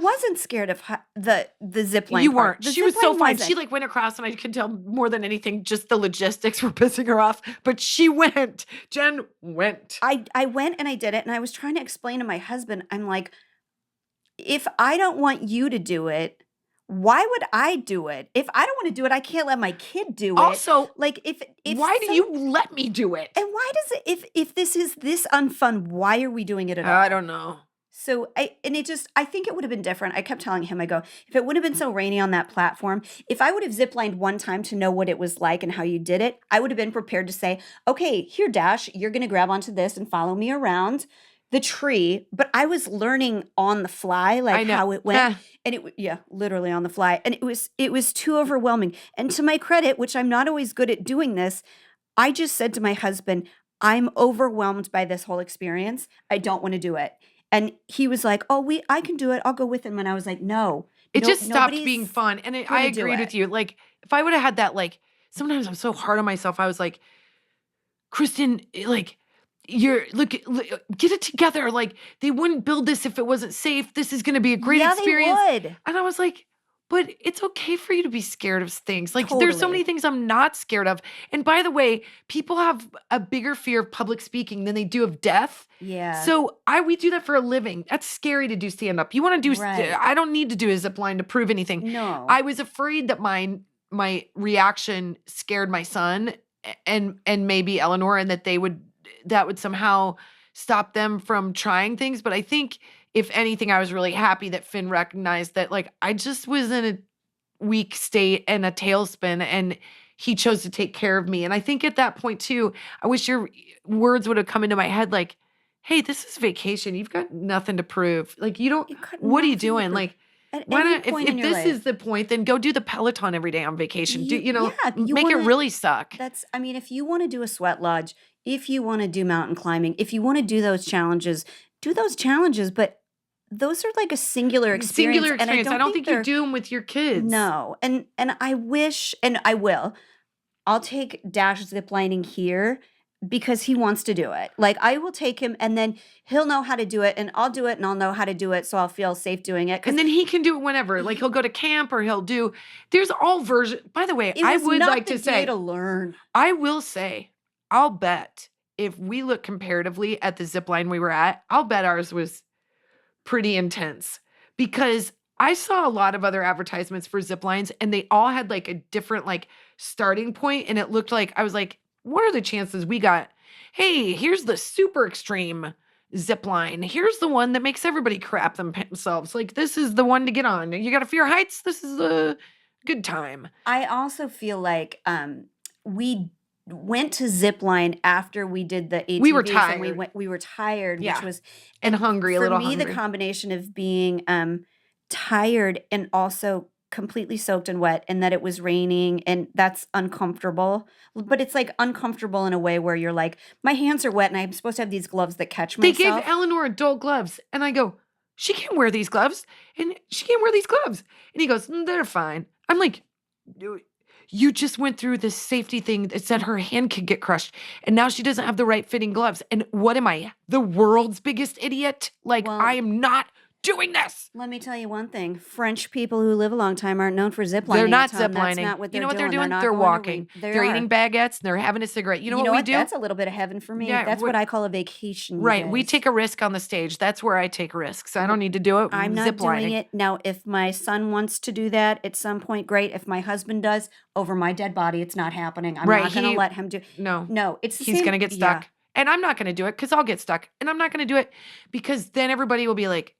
wasn't scared of the zip line. You part. weren't. The She zip was so line fine. wasn't. She like went across, and I could tell more than anything, just the logistics were pissing her off. But she went. Jen went. I went and I did it, and I was trying to explain to my husband, I'm like, if I don't want you to do it, why would I do it? If I don't want to do it, I can't let my kid do it. Also, like if why do you let me do it? And why does it if this is this unfun, why are we doing it at all? I don't know. So I think it would have been different. I kept telling him, I go, if it would have been so rainy on that platform, if I would have ziplined one time to know what it was like and how you did it, I would have been prepared to say, okay, here, Dash, you're going to grab onto this and follow me around the tree. But I was learning on the fly, like how it went. And literally on the fly. And it was too overwhelming. And to my credit, which I'm not always good at doing this, I just said to my husband, I'm overwhelmed by this whole experience. I don't want to do it. And he was like, I can do it. I'll go with him. And I was like, no. It just stopped being fun. And I agreed with you. Like, if I would have had that, like, sometimes I'm so hard on myself. I was like, Kristin, like, get it together. Like, they wouldn't build this if it wasn't safe. This is going to be a great experience. They would. And I was like, but it's okay for you to be scared of things. Like, there's so many things I'm not scared of. And by the way, people have a bigger fear of public speaking than they do of death. Yeah. So we do that for a living. That's scary to do stand up. You want to do, I don't need to do a zip line to prove anything. No. I was afraid that my reaction scared my son and maybe Eleanor, and that that would somehow stop them from trying things. But I think, if anything, I was really happy that Finn recognized that, like, I just was in a weak state and a tailspin, and he chose to take care of me. And I think at that point too, I wish your words would have come into my head like, hey, this is vacation. You've got nothing to prove. Like you don't, You got what are you nothing to doing? prove. Like, At why any not, if, point if in your this life, is the point, then go do the Peloton every day on vacation. Do, you make it wanna really suck. I mean, if you wanna do a sweat lodge, if you wanna do mountain climbing, if you wanna do those challenges, but those are like a singular experience, Singular and I experience. I don't don't think think you they're do them with your kids. no, and I wish and I will. I'll take Dash ziplining here because he wants to do it. Like, I will take him, and then he'll know how to do it, and I'll do it, and I'll know how to do it, so I'll feel safe doing it. 'Cause And then he can do it whenever. Like he'll go to camp or there's all versions. By the way, it I was would not like the to day say, to learn. I will say, I'll bet if we look comparatively at the zip line we were at, I'll bet ours was pretty intense because I saw a lot of other advertisements for zip lines and they all had like a different like starting point. And it looked like, I was like, what are the chances we got? Hey, here's the super extreme zip line. Here's the one that makes everybody crap themselves. Like, this is the one to get on. You got to fear heights. This is a good time. I also feel like we went to zipline after we did the ATVs We were and tired. we were tired, Yeah. which was And hungry, a for little me hungry. the combination of being tired and also completely soaked and wet and that it was raining and that's uncomfortable. But it's like uncomfortable in a way where you're like, my hands are wet and I'm supposed to have these gloves that catch They gave myself. Eleanor adult gloves. And I go, she can't wear these gloves. And she can't wear these gloves. And he goes, they're fine. I'm like, you just went through this safety thing that said her hand could get crushed. And now she doesn't have the right fitting gloves. And what am I? The world's biggest idiot? Like, Well, I am not doing this. let me tell you one thing. French people who live a long time aren't known for ziplining. They're not a ton. That's ziplining. not what they're You know what they're doing. doing? Not They're going to walking. They They're are. eating baguettes and they're having a cigarette. You know what we do? That's a little bit of heaven for me. Yeah, That's what I call a vacation. You Right. We guys. take a risk on the stage. That's where I take risks. I don't need to do it. I'm not doing ziplining. it. Now, if my son wants to do that at some point, great. If my husband does, over my dead body, it's not happening. I'm Right, not going to he- let him do. No. No, it's the He's same. going to get Yeah. stuck. And I'm not going to do it because I'll get stuck. And I'm not going to do it because then everybody will be like,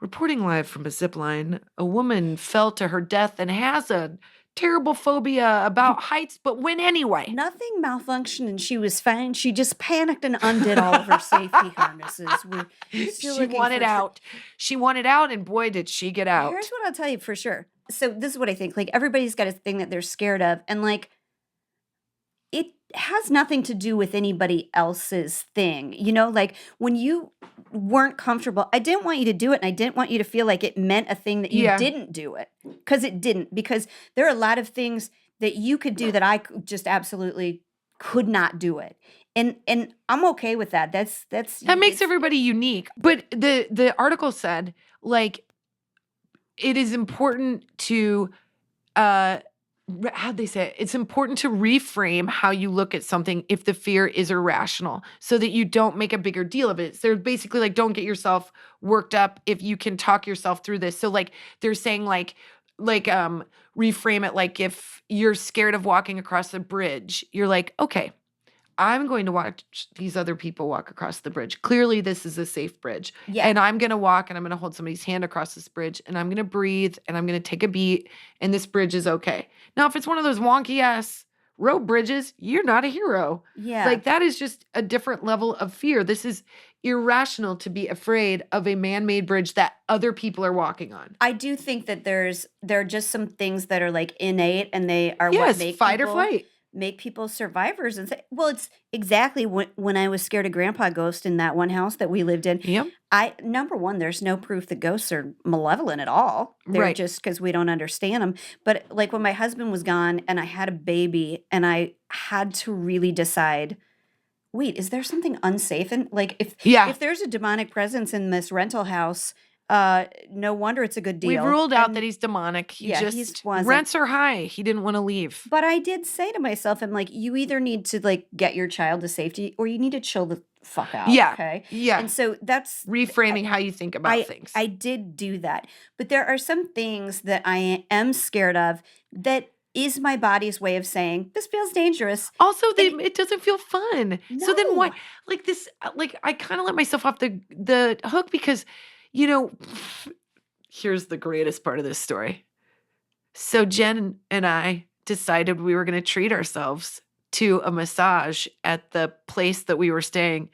reporting live from a zip line, a woman fell to her death and has a terrible phobia about heights, but went anyway. Nothing malfunctioned and she was fine. She just panicked and undid all of her safety harnesses. We're still She looking wanted for- out. She wanted out, and boy, did she get out. Here's what I'll tell you for sure. So this is what I think. Like, everybody's got a thing that they're scared of, and like, it has nothing to do with anybody else's thing. You know, like when you weren't comfortable, I didn't want you to do it, and I didn't want you to feel like it meant a thing that you Yeah. didn't do it, because it didn't. Because there are a lot of things that you could do that just absolutely could not do it. And I'm okay with that. That makes it's- everybody unique. But the article said, like, it is important to how'd they say it? It's important to reframe how you look at something if the fear is irrational so that you don't make a bigger deal of it. So they're basically like, don't get yourself worked up if you can talk yourself through this. So like they're saying like reframe it like if you're scared of walking across a bridge, you're like, okay, I'm going to watch these other people walk across the bridge. Clearly, this is a safe bridge. Yeah. And I'm going to walk and I'm going to hold somebody's hand across this bridge and I'm going to breathe and I'm going to take a beat and this bridge is okay. Now, if it's one of those wonky ass road bridges, you're not a hero. Yeah. Like that is just a different level of fear. This is irrational to be afraid of a man-made bridge that other people are walking on. I do think that there are just some things that are like innate and they are Yes, what make fight people, or flight. make people survivors and say, well, it's exactly when I was scared of Grandpa Ghost in that one house that we lived in. Yep. Number one, there's no proof that ghosts are malevolent at all. They're Right. just because we don't understand them. But like when my husband was gone and I had a baby and I had to really decide, wait, is there something unsafe? And like if there's a demonic presence in this rental house, no wonder it's a good deal. We've ruled out And- that he's demonic. He Yeah, just he wasn't. rents are high. He didn't want to leave. But I did say to myself, I'm like, you either need to like get your child to safety or you need to chill the fuck out. Yeah. Okay. Yeah. And so that's Reframing how you think about things. I did do that. But there are some things that I am scared of that is my body's way of saying, this feels dangerous. Also, it doesn't feel fun. So then why? No. Like this, like I kind of let myself off the hook because, you know, here's the greatest part of this story. So Jen and I decided we were going to treat ourselves to a massage at the place that we were staying.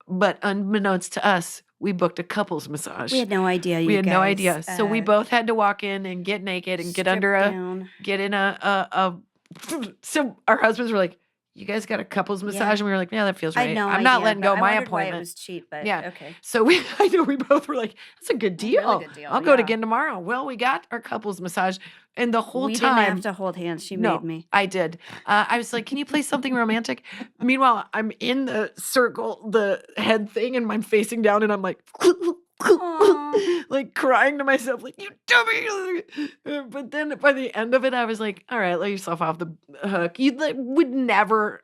But unbeknownst to us, we booked a couples massage. We had no idea. We had no idea. So we both had to walk in and get naked and get in a so our husbands were like, you guys got a couples massage? And we were like, yeah, that feels right. I'm not letting go of my appointment. Why it was cheap, but okay. So I know we both were like, that's a good deal. Really good deal. I'll go again tomorrow. Well, we got our couples massage. And the whole we time. We didn't have to hold hands. She made me. I did. I was like, can you play something romantic? Meanwhile, I'm in the circle, the head thing, and I'm facing down, and I'm like, like crying to myself, like, you dummy. But then by the end of it, I was like, all right, let yourself off the hook. You would never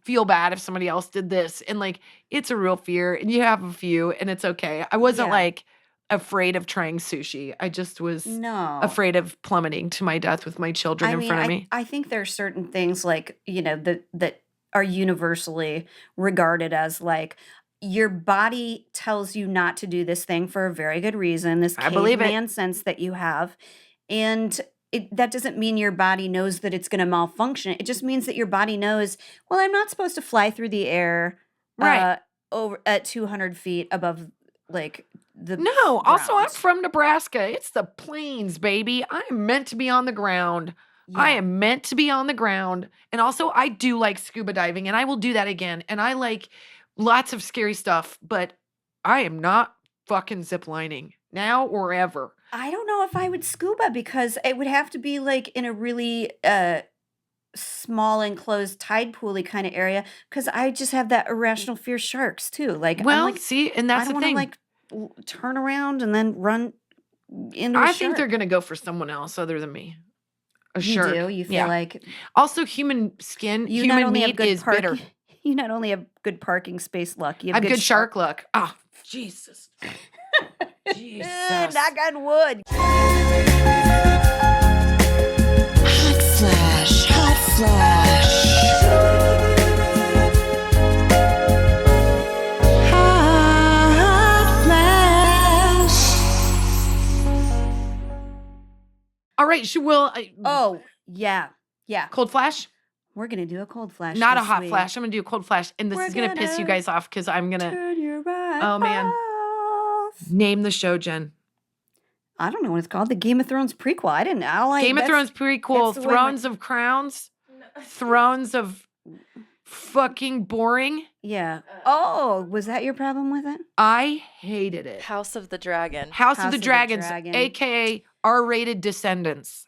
feel bad if somebody else did this. And like, it's a real fear, and you have a few, and it's okay. I wasn't like afraid of trying sushi. I just was afraid of plummeting to my death with my children in front of me. I think there are certain things like, that are universally regarded as like, your body tells you not to do this thing for a very good reason. This caveman sense that you have. And that doesn't mean your body knows that it's going to malfunction. It just means that your body knows, well, I'm not supposed to fly through the air over at 200 feet above like the ground. Also I'm from Nebraska. It's the plains, baby. I am meant to be on the ground. Yeah. I am meant to be on the ground. And also I do like scuba diving, and I will do that again. And I like lots of scary stuff, but I am not fucking ziplining now or ever. I don't know if I would scuba, because it would have to be like in a really small enclosed tide pooly kind of area, because I just have that irrational fear of sharks too. Like, well, I'm like, see, and that's I don't the thing. Like turn around and then run into a I think they're gonna go for someone else other than me. A shark. You do? You feel like also human skin, human meat is bitter. You not only have good parking space luck, you have good shark luck. Oh, Jesus. Jesus. Knock on wood. Hot flash, hot flash. Hot flash. All right, yeah. Cold flash? We're going to do a cold flash. Not a hot flash. I'm going to do a cold flash. And this is going to piss you guys off because I'm going to. Turn your right Oh, man. off. Name the show, Jen. I don't know what it's called. The Game of Thrones prequel. I didn't know. Game of Thrones prequel. Thrones of Crowns. Thrones of fucking boring. Yeah. Was that your problem with it? I hated it. House of the Dragon. House of the Dragons, a.k.a. R-rated Descendants.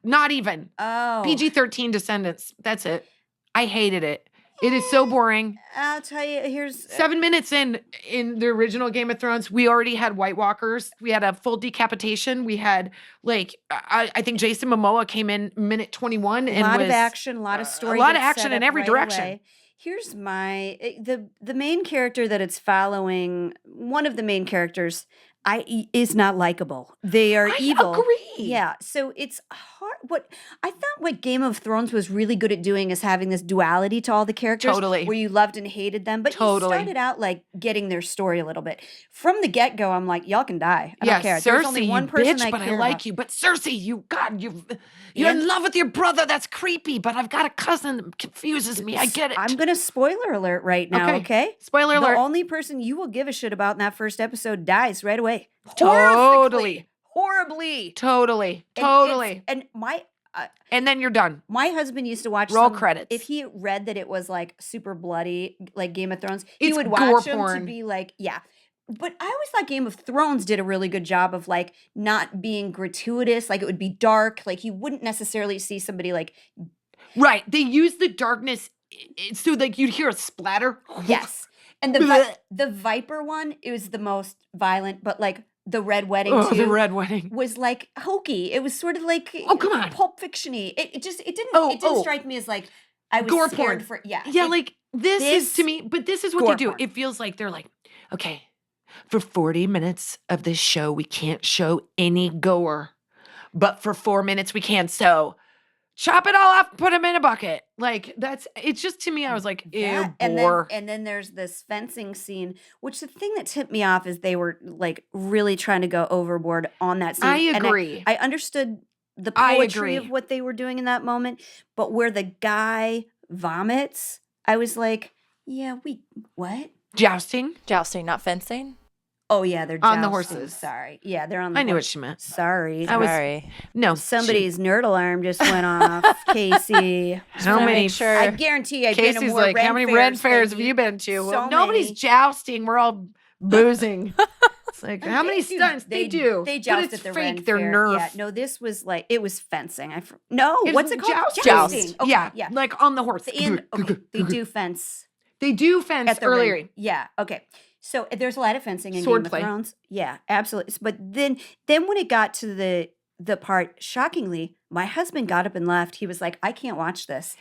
Not even. PG-13 Descendants. That's it. I hated it. It is so boring. I'll tell you, here's 7 minutes in the original Game of Thrones, we already had White Walkers. We had a full decapitation. We had I think Jason Momoa came in minute 21 and a lot of action, a lot of story. A lot of action in every direction. Away. Here's the main character that it's following. One of the main characters is not likable. They are evil. I agree. Yeah. So it's hard. I thought what Game of Thrones was really good at doing is having this duality to all the characters. Totally. Where you loved and hated them. But you started out like getting their story a little bit. From the get-go, I'm like, y'all can die. I don't care. Cersei, there's only one person bitch, but I like you. But Cersei, you're in love with your brother. That's creepy. But I've got a cousin that confuses me. I get it. I'm going to spoiler alert right now, okay? Spoiler alert. The only person you will give a shit about in that first episode dies right away. Totally. Horribly. Totally. And then you're done. My husband used to watch roll credits. If he read that it was like super bloody, like Game of Thrones, he would watch them to be like, yeah. But I always thought Game of Thrones did a really good job of like not being gratuitous. Like it would be dark. Like you wouldn't necessarily see somebody like. Right. They use the darkness so like you'd hear a splatter. Yes. And the Viper one, it was the most violent, but like the Red Wedding too. The Red Wedding was like hokey. It was sort of like come on, Pulp Fiction-y. It didn't strike me as like I was gore scared porn. For yeah. Like this is to me, but this is what they do. Porn. It feels like they're like, okay, for 40 minutes of this show, we can't show any gore, but for 4 minutes we can. So chop it all up, put them in a bucket. Like it's just to me, I was like, ew, bore. And then there's this fencing scene, which the thing that tipped me off is they were like really trying to go overboard on that scene. I agree. And I understood the I poetry of agree. what they were doing in that moment. But where the guy vomits, I was like, yeah, what? Jousting Jousting, not fencing. Oh yeah, they're on the jousting. horses. Sorry. Yeah, they're on the I knew what horse. she meant. Sorry. I was Sorry. no Somebody's nerd alarm just went off, Casey. How wanna many? make sure- I guarantee I've been to Casey's more like, Ren how many Ren fairs fairs than have you been to? Well, So nobody's many. jousting. We're all boozing. It's like, how many stunts? They do. They But joust it's at the fake. Ren They're fair. Nerf. Yeah, no, this was like it was fencing. No, It what's was it called? Joust. Okay, Yeah, yeah. like on the horse. And okay, they do fence They do fence at the earlier. ring. Yeah, okay. So there's a lot of fencing in Sword Game play. of Thrones. Yeah, absolutely. But then when it got to the part, shockingly, my husband got up and left. He was like, I can't watch this.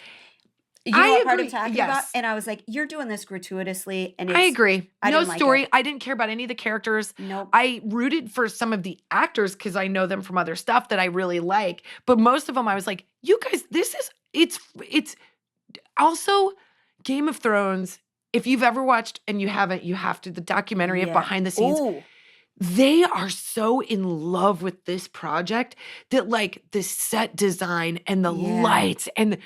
You know I what part I'm agree. talking about? Yes. And I was like, you're doing this gratuitously. And I agree. I No didn't like story. it. I didn't care about any of the characters. Nope. I rooted for some of the actors because I know them from other stuff that I really like. But most of them, I was like, you guys, it's also Game of Thrones. If you've ever watched and you haven't, you have to, the documentary of Yeah. behind the scenes. Ooh. They are so in love with this project that like the set design and the Yeah. lights and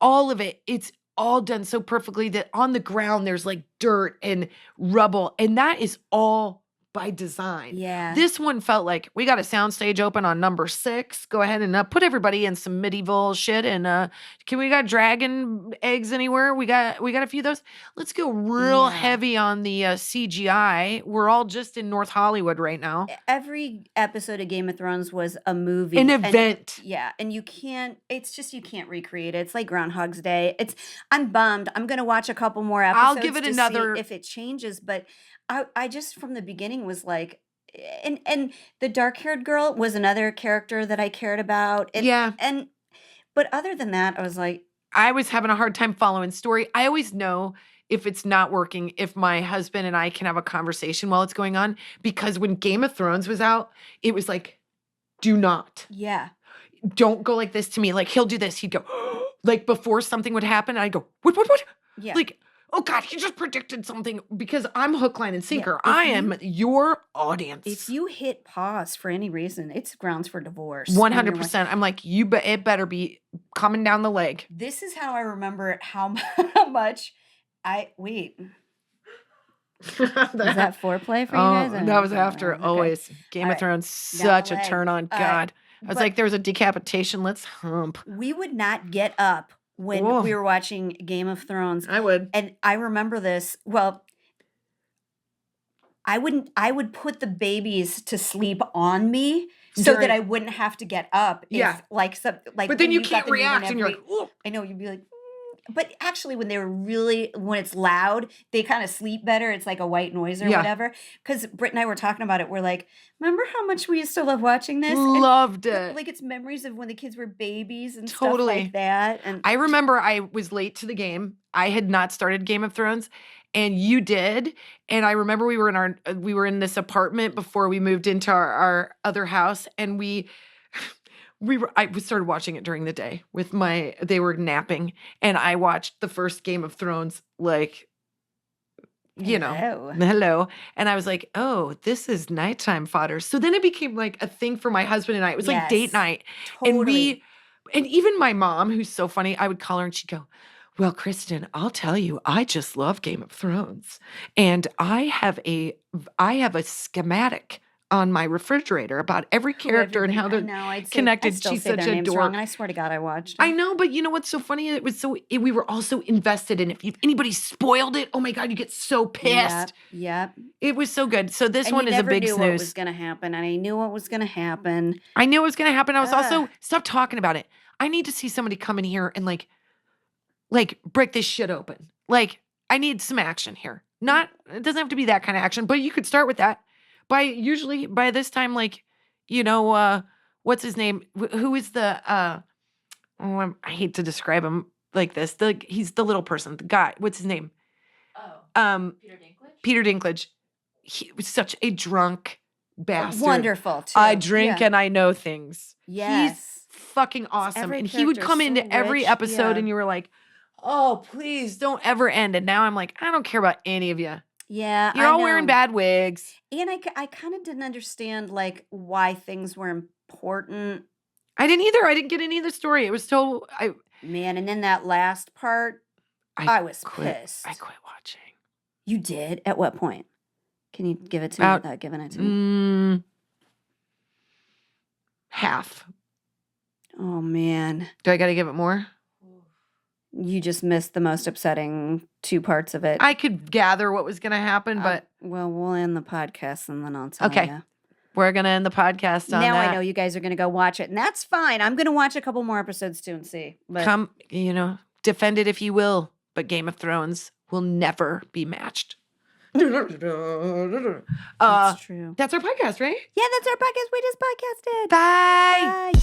all of it, it's all done so perfectly that on the ground there's like dirt and rubble. And that is all by design. Yeah. This one felt like we got a soundstage open on number 6. Go ahead and put everybody in some medieval shit. And we got dragon eggs anywhere? We got a few of those. Let's go real Yeah. heavy on the CGI. We're all just in North Hollywood right now. Every episode of Game of Thrones was a movie. An and- event. yeah. And you can't recreate it. It's like Groundhog's Day. I'm bummed. I'm going to watch a couple more episodes. I'll give it to another- see if it changes. But I just from the beginning was like, and the dark-haired girl was another character that I cared about. And, Yeah. But other than that, I was like, I was having a hard time following story. I always know if it's not working, if my husband and I can have a conversation while it's going on. Because when Game of Thrones was out, it was like, do not. yeah. Don't go like this to me. Like he'll do this. He'd go, like before something would happen, I'd go, what? Yeah. Like, oh God, he just predicted something because I'm hook, line, and sinker. if I you- am your audience. If you hit pause for any reason, it's grounds for divorce. when you're 100%. I'm like, it better be coming down the leg. This is how I remember how much wait. Was that foreplay for you guys? I that don't was know. after Okay. always. Game All of right. Thrones, Down such the a leg. turn on. All right. God. I was But like, there was a decapitation. Let's hump. we would not get up when Whoa. we were watching Game of Thrones. I would. And I remember this. Well, I would put the babies to sleep on me so that During- I wouldn't have to get up. If, Yeah. like But then when you got can't the news react and you're every- like, ooh. I know you'd be like, but actually, when when it's loud, they kind of sleep better. It's like a white noise or Yeah. whatever. Because Britt and I were talking about it. We're like, remember how much we used to love watching this? And, Loved it. like it's memories of when the kids were babies and stuff Totally. like that. And I remember I was late to the game. I had not started Game of Thrones, and you did. And I remember we were in this apartment before we moved into our other house, and I started watching it during the day with they were napping, and I watched the first Game of Thrones, like, hello. hello. And I was like, oh, this is nighttime fodder. So then it became like a thing for my husband and I. It was like date Yes. night. Totally. And even my mom, who's so funny, I would call her and she'd go, well, Kristin, I'll tell you, I just love Game of Thrones. And I have a schematic on my refrigerator about every character and how they're connected. Still She's say such their a names dork. wrong, and I swear to God, I watched. I know, but you know what's so funny? We were all so invested in it. If anybody spoiled it, oh my God, you get so pissed. Yep. It was so good. So this And one you is a never big knew what was snooze. going to happen, and I knew what was going to happen. I knew it was going to happen. I was also, Ugh. stop talking about it. I need to see somebody come in here and like break this shit open. Like, I need some action here. It doesn't have to be that kind of action, but you could start with that. Usually by this time, like, what's his name? Who is I hate to describe him like this. He's the little person, the guy. What's his name? Oh, Peter Dinklage. Peter Dinklage. He was such a drunk bastard. Wonderful, too. I drink Yeah. and I know things. Yes. He's fucking awesome. Every And he would character's come so into every rich, episode yeah. and you were like, oh, please don't ever end. And now I'm like, I don't care about any of you. Yeah, You're I all wearing know. bad wigs. And I kind of didn't understand like why things were important. I didn't either. I didn't get any of the story. It was so Man, and then that last part, I was pissed. I quit watching. You did? At what point? Can you give it to me About- without giving it to me? Half. Oh, man. Do I got to give it more? You just missed the most upsetting 2 parts of it. I could gather what was going to happen, but Well, we'll end the podcast and then I'll tell Okay. you. we're going to end the podcast on Now that. I know you guys are going to go watch it, and that's fine. I'm going to watch a couple more episodes too and see. But Come, defend it if you will, but Game of Thrones will never be matched. that's true. That's our podcast, right? Yeah, that's our podcast. We just podcasted. Bye. Bye.